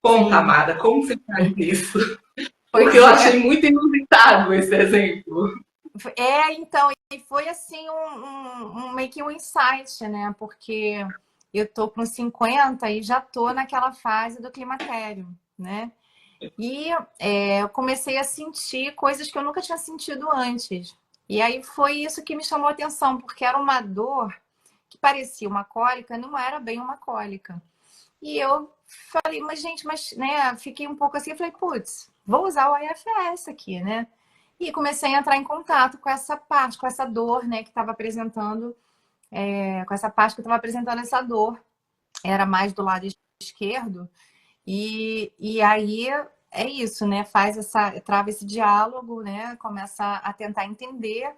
Conta, amada, como você faz isso? Porque eu achei muito inusitado esse exemplo. Então, e foi assim meio que um insight, né? Porque eu tô com 50 e já tô naquela fase do climatério, né? E eu comecei a sentir coisas que eu nunca tinha sentido antes. E aí foi isso que me chamou a atenção, porque era uma dor que parecia uma cólica, não era bem uma cólica. E eu falei, mas gente, né, fiquei um pouco assim, eu falei, putz, vou usar o IFS aqui, né? E comecei a entrar em contato com essa parte, com essa dor, né, que estava apresentando, com essa parte que estava apresentando essa dor. Era mais do lado esquerdo. E aí é isso, né? Trava esse diálogo, né? Começa a tentar entender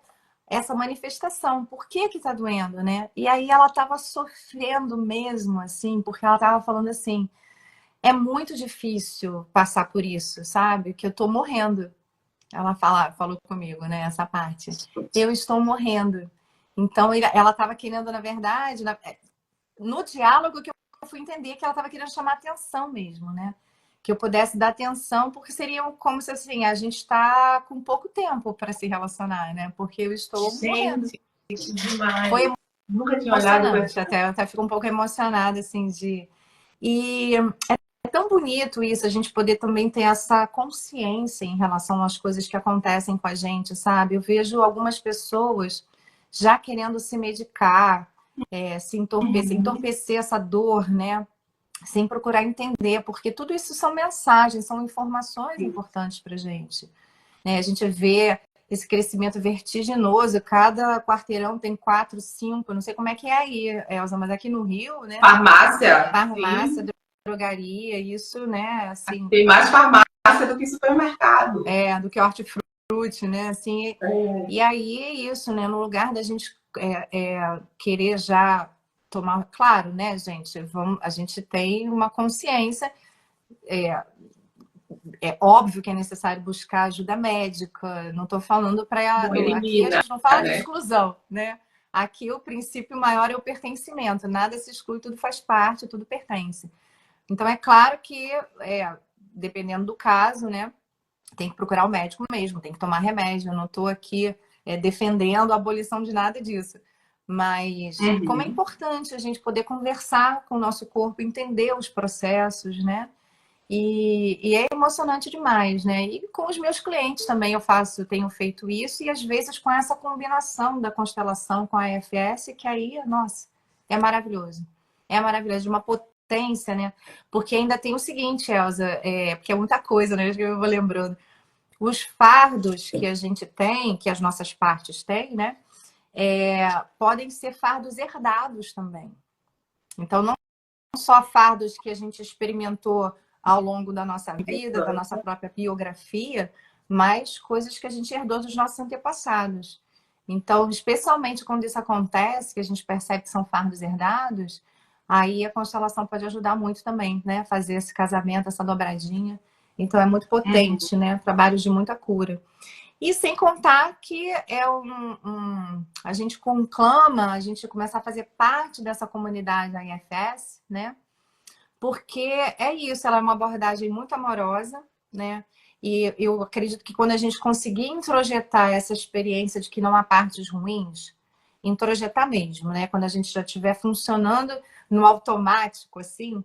essa manifestação, por que que tá doendo, né? E aí ela estava sofrendo mesmo, assim, porque ela estava falando assim, é muito difícil passar por isso, sabe? Que eu tô morrendo. Ela falou comigo, né? Essa parte. Eu estou morrendo. Então ela estava querendo, na verdade, no diálogo que eu fui entender que ela estava querendo chamar atenção mesmo, né? Que eu pudesse dar atenção, porque seria como se assim, a gente está com pouco tempo para se relacionar, né? Porque eu estou morrendo. Que demais. Foi Nunca tinha olhado para emocionante, até fico um pouco emocionada, assim, de... E é tão bonito isso, a gente poder também ter essa consciência em relação às coisas que acontecem com a gente, sabe? Eu vejo algumas pessoas já querendo se medicar, se entorpecer essa dor, né? Sem procurar entender, porque tudo isso são mensagens, são informações importantes para gente, né? A gente vê esse crescimento vertiginoso, cada quarteirão tem 4, 5, não sei como é que é aí, Elza, mas aqui no Rio, né? farmácia. Farmácia, sim. Drogaria, isso, né? Assim, tem mais farmácia do que supermercado. Do que hortifruti, né? Assim, e aí é isso, né? No lugar da gente querer já tomar, claro, né, gente? A gente tem uma consciência. É óbvio que é necessário buscar ajuda médica. Não estou falando para. Aqui a gente não fala de exclusão, né? Aqui o princípio maior é o pertencimento. Nada se exclui, tudo faz parte, tudo pertence. Então é claro que, dependendo do caso, né, tem que procurar o médico mesmo, tem que tomar remédio. Eu não estou aqui defendendo a abolição de nada disso. Mas como é importante a gente poder conversar com o nosso corpo, entender os processos, né? E é emocionante demais, né? E com os meus clientes também tenho feito isso, e às vezes com essa combinação da constelação com a EFS, que aí, nossa, é maravilhoso. É maravilhoso, de uma potência, né? Porque ainda tem o seguinte, Elza, porque é muita coisa, né? Eu vou lembrando. Os fardos que a gente tem, que as nossas partes têm, né? Podem ser fardos herdados também. Então, não só fardos que a gente experimentou ao longo da nossa vida, da nossa própria biografia, mas coisas que a gente herdou dos nossos antepassados. Então, especialmente quando isso acontece, que a gente percebe que são fardos herdados, aí a constelação pode ajudar muito também, né? Fazer esse casamento, essa dobradinha. Então, é muito potente, né? Trabalhos de muita cura. E sem contar que a gente conclama, a gente começa a fazer parte dessa comunidade da IFS, né? Porque é isso, ela é uma abordagem muito amorosa, né? E eu acredito que quando a gente conseguir introjetar essa experiência de que não há partes ruins, introjetar mesmo, né? Quando a gente já estiver funcionando no automático, assim.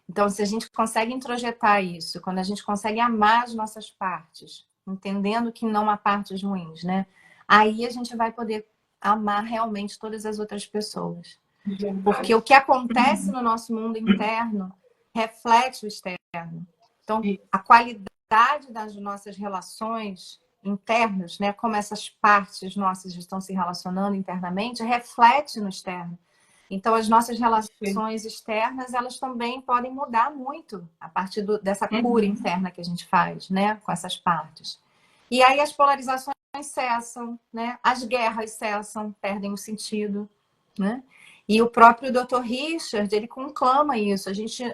Então, se a gente consegue introjetar isso, quando a gente consegue amar as nossas partes, entendendo que não há partes ruins, né? Aí a gente vai poder amar realmente todas as outras pessoas. Porque o que acontece no nosso mundo interno reflete o externo. Então, a qualidade das nossas relações internas, né, como essas partes nossas estão se relacionando internamente, reflete no externo. Então, as nossas relações externas, elas também podem mudar muito a partir dessa cura interna que a gente faz, né, com essas partes. E aí as polarizações cessam, né, as guerras cessam, perdem o sentido, né? E o próprio Dr. Richard, ele conclama isso. A gente,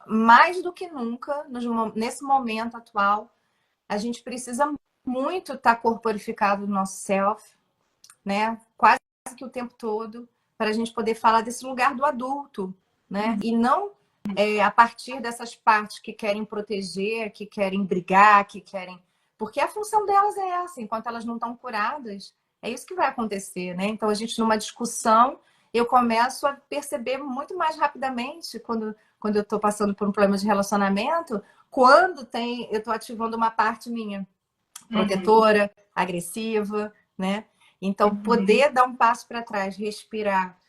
mais do que nunca, nesse momento atual, a gente precisa muito estar corporificado no nosso self, né? Quase que o tempo todo, para a gente poder falar desse lugar do adulto, né? E não a partir dessas partes que querem proteger, que querem brigar, que querem Porque a função delas é essa, enquanto elas não estão curadas, é isso que vai acontecer, né? Então, a gente, numa discussão, eu começo a perceber muito mais rapidamente quando eu estou passando por um problema de relacionamento, quando eu estou ativando uma parte minha, protetora, agressiva, né? Então, poder dar um passo para trás, respirar,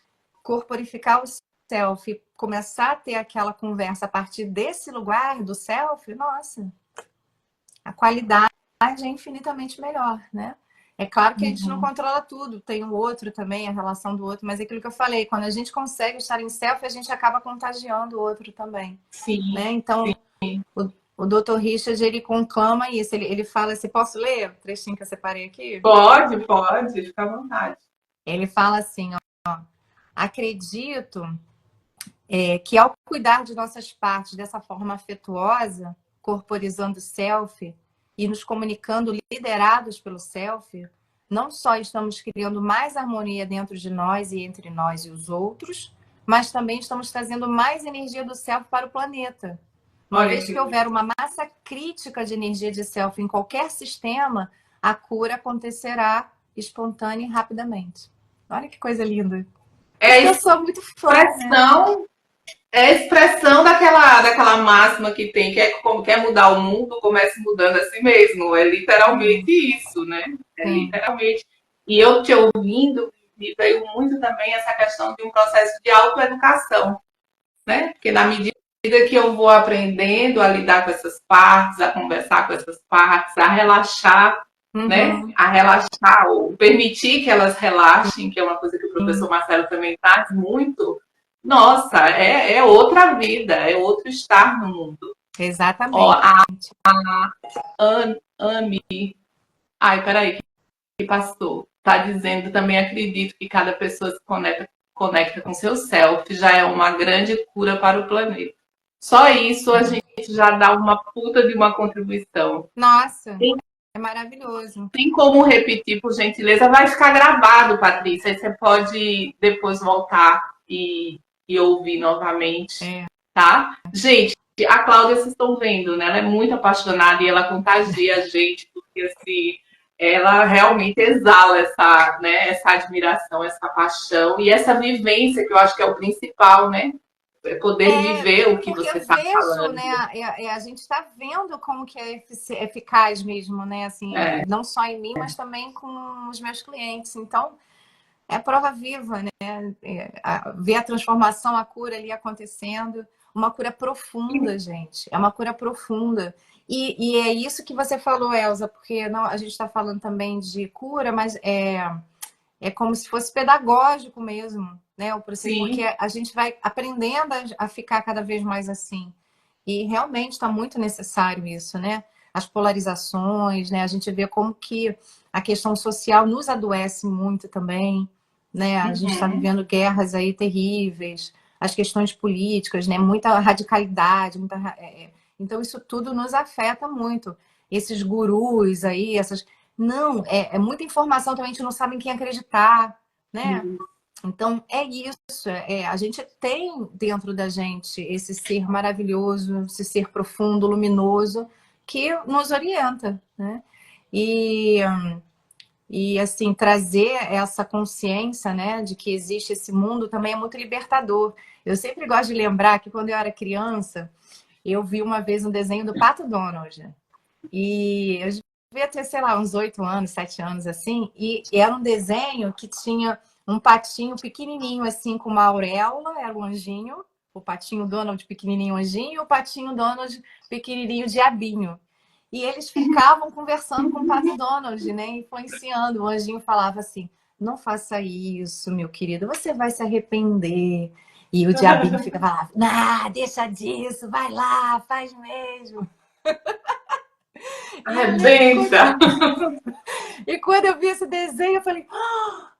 corporificar o self, começar a ter aquela conversa a partir desse lugar do self, nossa, a qualidade é infinitamente melhor, né? É claro que a gente não controla tudo, tem o outro também, a relação do outro, mas é aquilo que eu falei, quando a gente consegue estar em self, a gente acaba contagiando o outro também. Sim. Né? Então, o Dr. Richard, ele conclama isso, ele fala assim, posso ler o trechinho que eu separei aqui? Pode, fica à vontade. Ele fala assim, ó, acredito que ao cuidar de nossas partes dessa forma afetuosa, corporizando o self e nos comunicando liderados pelo self, não só estamos criando mais harmonia dentro de nós e entre nós e os outros, mas também estamos trazendo mais energia do self para o planeta. Uma vez que houver uma massa crítica de energia de self em qualquer sistema, a cura acontecerá espontânea e rapidamente. Olha que coisa linda. Eu sou muito fã, né? É a expressão daquela máxima que tem, que quer mudar o mundo, comece mudando a si mesmo. É literalmente isso, né? É literalmente. E eu te ouvindo, me veio muito também essa questão de um processo de autoeducação, né? Porque na medida que eu vou aprendendo a lidar com essas partes, a conversar com essas partes, a relaxar, né? A relaxar, ou permitir que elas relaxem, que é uma coisa que o professor Marcelo também traz muito. Nossa, é outra vida, é outro estar no mundo. Exatamente. Ó, Ami. Ai, peraí, que passou. Tá dizendo, também acredito que cada pessoa se conecta com seu self, já é uma grande cura para o planeta. Só isso a gente já dá uma puta de uma contribuição. Nossa, é maravilhoso. Tem como repetir, por gentileza? Vai ficar gravado, Patrícia. Aí você pode depois voltar e ouvir novamente, tá? Gente, a Cláudia, vocês estão vendo, né? Ela é muito apaixonada e ela contagia a gente, porque assim, ela realmente exala essa admiração, essa paixão e essa vivência, que eu acho que é o principal, né? É poder viver o que você está falando. Né, a gente está vendo como que é eficaz mesmo, né? Assim, não só em mim, mas também com os meus clientes. Então, é prova viva, né? Ver a transformação, a cura ali acontecendo. Uma cura profunda, gente. É uma cura profunda. E é isso que você falou, Elza, porque não, a gente está falando também de cura, mas é como se fosse pedagógico mesmo, né? O processo, porque a gente vai aprendendo a ficar cada vez mais assim. E realmente está muito necessário isso, né? As polarizações, né? A gente vê como que a questão social nos adoece muito também, né? A gente está vivendo guerras aí terríveis, as questões políticas, né? Muita radicalidade, então isso tudo nos afeta muito. Esses gurus aí, não, é muita informação também, a gente não sabe em quem acreditar, né? Então, é isso. A gente tem dentro da gente esse ser maravilhoso, esse ser profundo, luminoso, que nos orienta, né? E assim, trazer essa consciência, né, de que existe esse mundo também é muito libertador. Eu sempre gosto de lembrar que quando eu era criança, eu vi uma vez um desenho do Pato Donald. E eu devia ter, sei lá, uns 8 anos, 7 anos, assim. E era um desenho que tinha um patinho pequenininho, assim, com uma auréola, era um anjinho. O patinho Donald pequenininho anjinho e o patinho Donald pequenininho diabinho. E eles ficavam conversando com o Pato Donald, né? Influenciando. O anjinho falava assim, não faça isso, meu querido, você vai se arrepender. E o diabinho ficava lá, deixa disso, vai lá, faz mesmo. Arrebenta! E quando eu vi esse desenho, eu falei,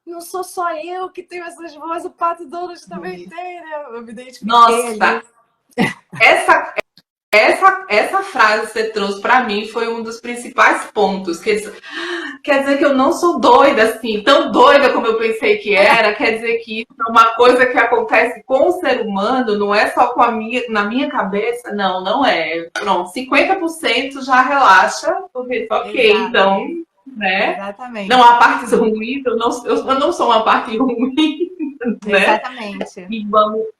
não sou só eu que tenho essas vozes, o Pato Donald também tem, né? Eu me identifiquei. Nossa! Ali. Essa frase que você trouxe para mim foi um dos principais pontos. Que quer dizer que eu não sou doida assim, tão doida como eu pensei que era, quer dizer que isso é uma coisa que acontece com o ser humano, não é só na minha cabeça, não, não é. Pronto, 50% já relaxa, porque ok, Exato. então, né? Exatamente. Não há partes ruins, eu não sou uma parte ruim, né? Exatamente.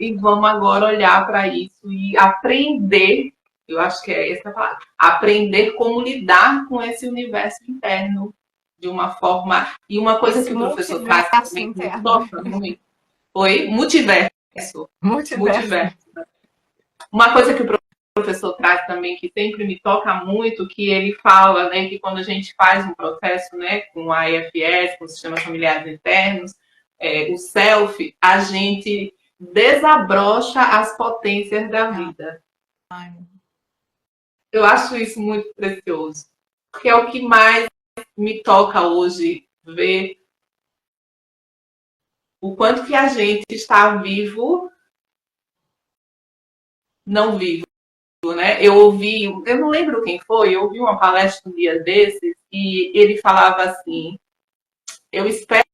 E vamos agora olhar para isso e aprender, eu acho que é essa a palavra, aprender como lidar com esse universo interno de uma forma. E uma coisa Esse que o professor traz multiverso também que me interno. toca muito foi multiverso. Multiverso. Multiverso. Uma coisa que o professor traz também que sempre me toca muito, que ele fala, né, que quando a gente faz um processo, né, com a IFS, com sistemas familiares internos, o self, a gente desabrocha as potências da vida. Eu acho isso muito precioso, porque é o que mais me toca hoje ver o quanto que a gente está vivo, não vivo, né? Eu não lembro quem foi, eu ouvi uma palestra um dia desses e ele falava assim: eu espero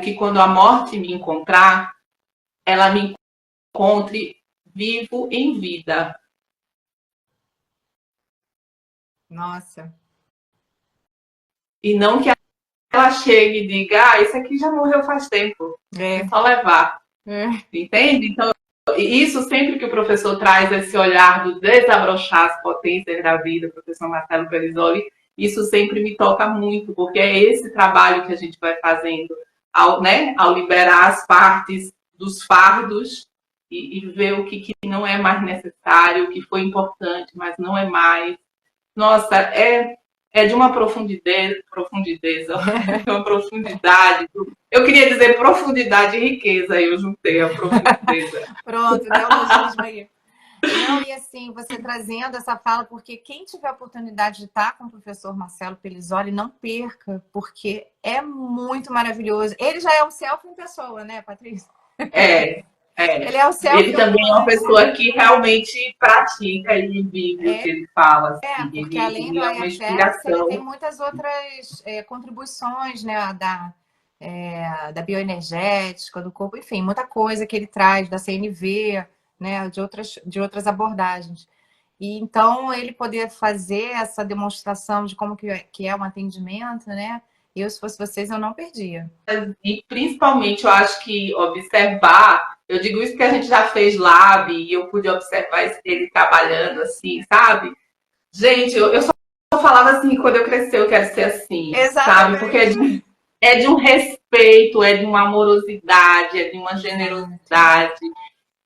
que quando a morte me encontrar, ela me encontre vivo em vida. Nossa. E não que ela chegue e diga, esse aqui já morreu faz tempo. É só levar. Entende? Então, isso sempre que o professor traz esse olhar do desabrochar as potências da vida, o professor Marcelo Perisoli, isso sempre me toca muito, porque é esse trabalho que a gente vai fazendo ao liberar as partes dos fardos e ver o que não é mais necessário, o que foi importante, mas não é mais. Nossa, é de uma profundidade, uma profundidade. Eu queria dizer profundidade e riqueza, aí eu juntei a profundidade. Pronto, neologismo aí. Não, e assim, você trazendo essa fala, porque quem tiver a oportunidade de estar com o professor Marcelo Pelisoli, não perca, porque é muito maravilhoso. Ele já é um selfie em pessoa, né, Patrícia? Ele é o selfie Ele também é uma ambulante. pessoa que realmente pratica e vive o que ele fala. Assim. Porque além do Ele é uma IFS, ele tem inspiração. muitas outras contribuições, né, da bioenergética, do corpo, enfim, muita coisa que ele traz da CNV, né, de outras abordagens. E então ele poder fazer essa demonstração de como que é um atendimento, né? Eu, se fosse vocês, eu não perdia. E principalmente eu acho que observar, eu digo isso porque a gente já fez lab e eu pude observar ele trabalhando assim, sabe? Gente, eu só falava assim, quando eu crescer eu quero ser assim, sabe? Porque é de um respeito, é de uma amorosidade, é de uma generosidade.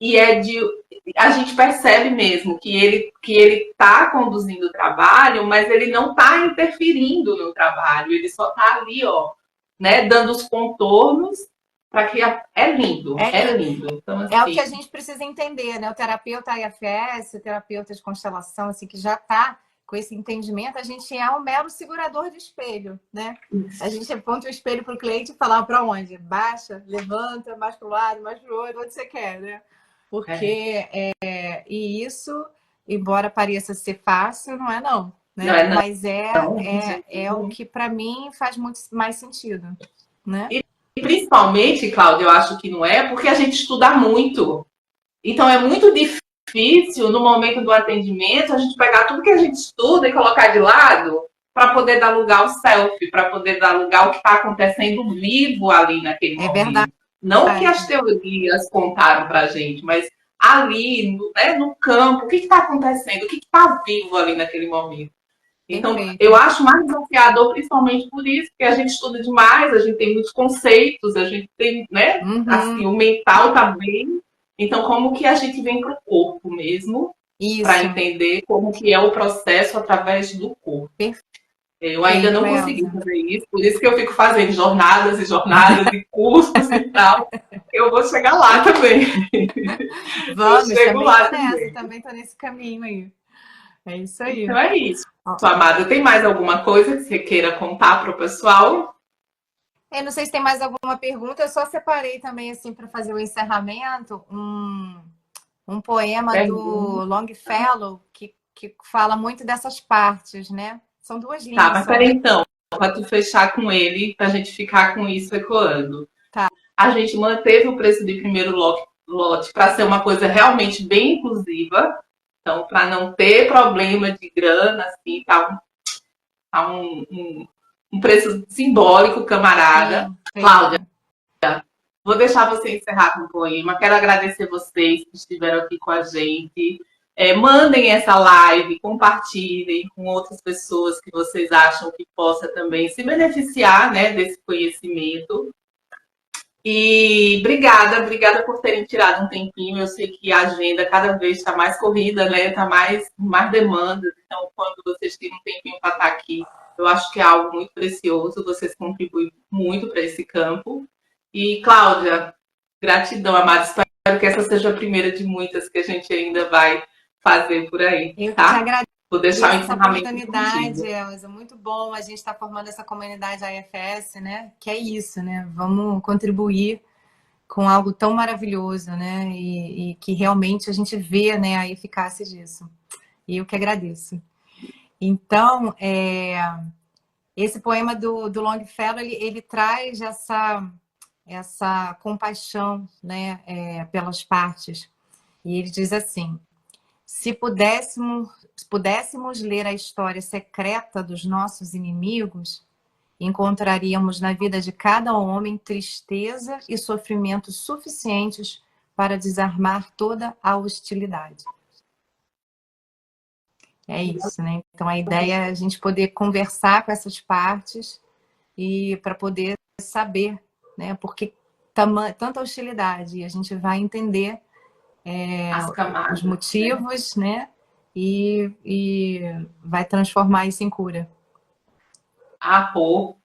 E a gente percebe mesmo que ele está conduzindo o trabalho, mas ele não está interferindo no trabalho, ele só está ali, ó, né, dando os contornos para que é lindo, é lindo. Então, assim, é o que a gente precisa entender, né? O terapeuta IFS, o terapeuta de constelação, assim, que já está com esse entendimento, a gente é um mero segurador de espelho, né? A gente aponta o espelho para o cliente e fala para onde? Baixa, levanta, mais para o lado, mais para o outro, onde você quer, né? Porque e isso, embora pareça ser fácil, não é não, né? Não é não. Mas é o que para mim faz muito mais sentido, né? E principalmente, Cláudia, eu acho que não é porque a gente estuda muito. Então é muito difícil no momento do atendimento a gente pegar tudo que a gente estuda e colocar de lado para poder dar lugar ao selfie, para poder dar lugar ao que está acontecendo vivo ali naquele momento. Verdade. Não o que as teorias contaram para a gente, mas ali, no campo, o que está acontecendo, o que está vivo ali naquele momento. Então, eu acho mais desafiador, principalmente por isso, porque a gente estuda demais, a gente tem muitos conceitos, a gente tem, né? Assim, o mental também. Então, como que a gente vem para o corpo mesmo, para entender como que é o processo através do corpo. Eu ainda não consegui fazer isso, por isso que eu fico fazendo jornadas e jornadas e cursos e tal. Eu vou chegar lá também. Vamos, eu chego lá também tô nesse caminho aí. É isso aí. Então é isso. Sua amada, tem mais alguma coisa que você queira contar para o pessoal? Eu não sei se tem mais alguma pergunta, eu só separei também, assim, para fazer o encerramento, um poema do Longfellow que fala muito dessas partes, né? São duas linhas. Tá, mas peraí então. para tu fechar com ele, para a gente ficar com isso ecoando. Tá. A gente manteve o preço de primeiro lote para ser uma coisa realmente bem inclusiva. Então, para não ter problema de grana, assim, tá um preço simbólico, camarada. Sim, Cláudia, vou deixar você encerrar com o poema. Quero agradecer vocês que estiveram aqui com a gente. Mandem essa live, compartilhem com outras pessoas que vocês acham que possa também se beneficiar, né, desse conhecimento. E obrigada por terem tirado um tempinho. Eu sei que a agenda cada vez está mais corrida, né? Está mais demandas. Então, quando vocês têm um tempinho para estar aqui, eu acho que é algo muito precioso. Vocês contribuem muito para esse campo. E, Cláudia, gratidão, amada. Espero que essa seja a primeira de muitas que a gente ainda vai fazer por aí. Eu tá? te agradeço. Vou deixar o Essa encerramento oportunidade, contigo. Elza, muito bom a gente estar formando essa comunidade AFS, né? Que é isso, né? Vamos contribuir com algo tão maravilhoso, né? E que realmente a gente vê, né, a eficácia disso. E eu que agradeço. Então, esse poema do Longfellow, ele traz essa compaixão, né, pelas partes. E ele diz assim: se pudéssemos ler a história secreta dos nossos inimigos, encontraríamos na vida de cada homem tristeza e sofrimento suficientes para desarmar toda a hostilidade. É isso, né? Então a ideia é a gente poder conversar com essas partes e para poder saber, né, por que tanta hostilidade. E a gente vai entender os motivos, né? E vai transformar isso em cura. Arrou.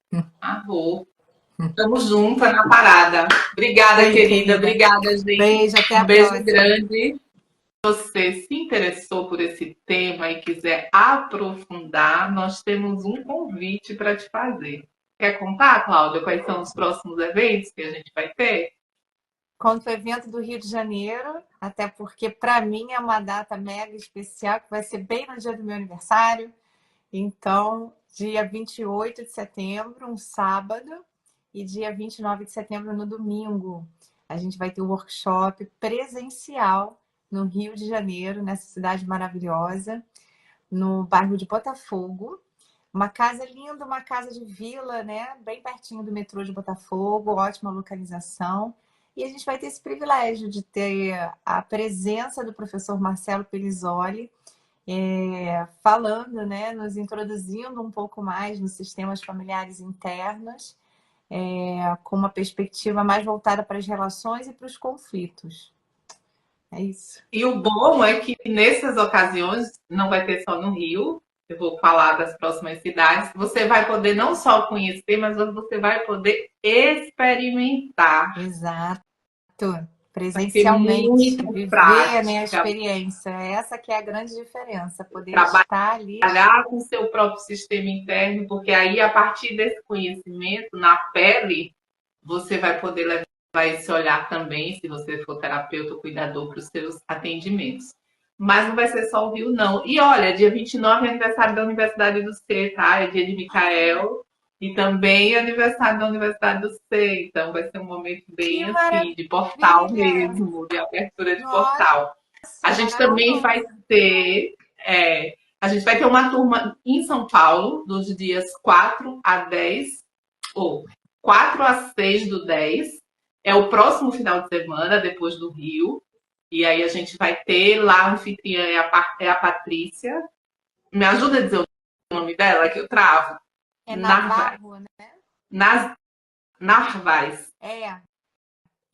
Tamo juntas na parada. Obrigada, Beijo, querida. Obrigada, gente. Beijo, até a beijo próxima. grande. Se você se interessou por esse tema e quiser aprofundar, nós temos um convite para te fazer. Quer contar, Cláudia, quais são os próximos eventos que a gente vai ter? Conto o evento do Rio de Janeiro, até porque para mim é uma data mega especial, que vai ser bem no dia do meu aniversário. Então, dia 28 de setembro, um sábado, e dia 29 de setembro, no domingo. A gente vai ter um workshop presencial no Rio de Janeiro, nessa cidade maravilhosa, no bairro de Botafogo. Uma casa linda, uma casa de vila, né? Bem pertinho do metrô de Botafogo, ótima localização. E a gente vai ter esse privilégio de ter a presença do professor Marcelo Pelizoli, falando, né? Nos introduzindo um pouco mais nos sistemas familiares internos, com uma perspectiva mais voltada para as relações e para os conflitos. É isso. E o bom é que nessas ocasiões, não vai ter só no Rio, eu vou falar das próximas cidades, você vai poder não só conhecer, mas você vai poder experimentar. Exato. Presencialmente, viver, né, a experiência. Essa que é a grande diferença, poder estar ali. Trabalhar com o seu próprio sistema interno, porque aí, a partir desse conhecimento, na pele, você vai poder levar esse olhar também, se você for terapeuta ou cuidador, para os seus atendimentos. Mas não vai ser só o Rio, não. E olha, dia 29 é aniversário da Universidade do C, tá? É dia de Micael. E também é aniversário da Universidade do C. Então vai ser um momento bem assim, de portal mesmo, de abertura de portal. A gente também vai ter. A gente vai ter uma turma em São Paulo, dos dias 4 a 10, ou 4 a 6 do 10. É o próximo final de semana, depois do Rio. E aí a gente vai ter lá, a anfitriã é a Patrícia. Me ajuda a dizer o nome dela, que eu travo. É Navarro, né? Narvaez.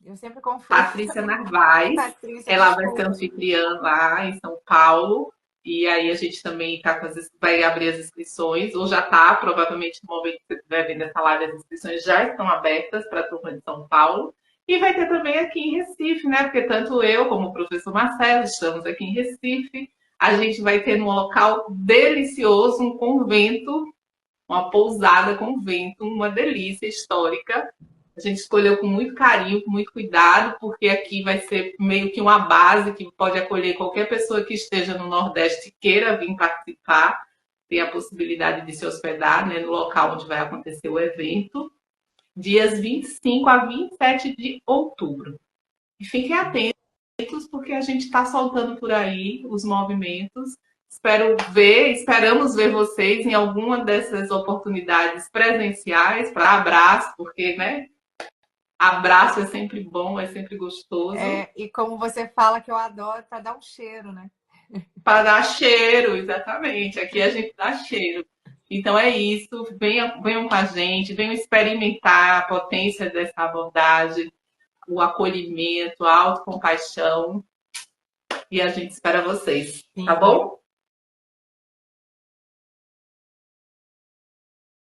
Eu sempre confundo. Patrícia Narvaez. Patrícia, ela vai ser anfitriã lá em São Paulo. E aí a gente também vai abrir as inscrições, ou já está, provavelmente no momento que você estiver vendo essa live, as inscrições já estão abertas para a turma de São Paulo. E vai ter também aqui em Recife, né? Porque tanto eu como o professor Marcelo estamos aqui em Recife. A gente vai ter num local delicioso, um convento, uma pousada convento, uma delícia histórica. A gente escolheu com muito carinho, com muito cuidado, porque aqui vai ser meio que uma base que pode acolher qualquer pessoa que esteja no Nordeste e queira vir participar. tem a possibilidade de se hospedar, né, no local onde vai acontecer o evento, dias 25 a 27 de outubro. E fiquem atentos, porque a gente está soltando por aí os movimentos. Esperamos ver vocês em alguma dessas oportunidades presenciais para abraço, porque, né, abraço é sempre bom, é sempre gostoso. E como você fala que eu adoro, para dar um cheiro, né? Para dar cheiro, exatamente. Aqui a gente dá cheiro. Então é isso. Venham com a gente, venham experimentar a potência dessa abordagem, o acolhimento, a autocompaixão. E a gente espera vocês, Sim. tá bom?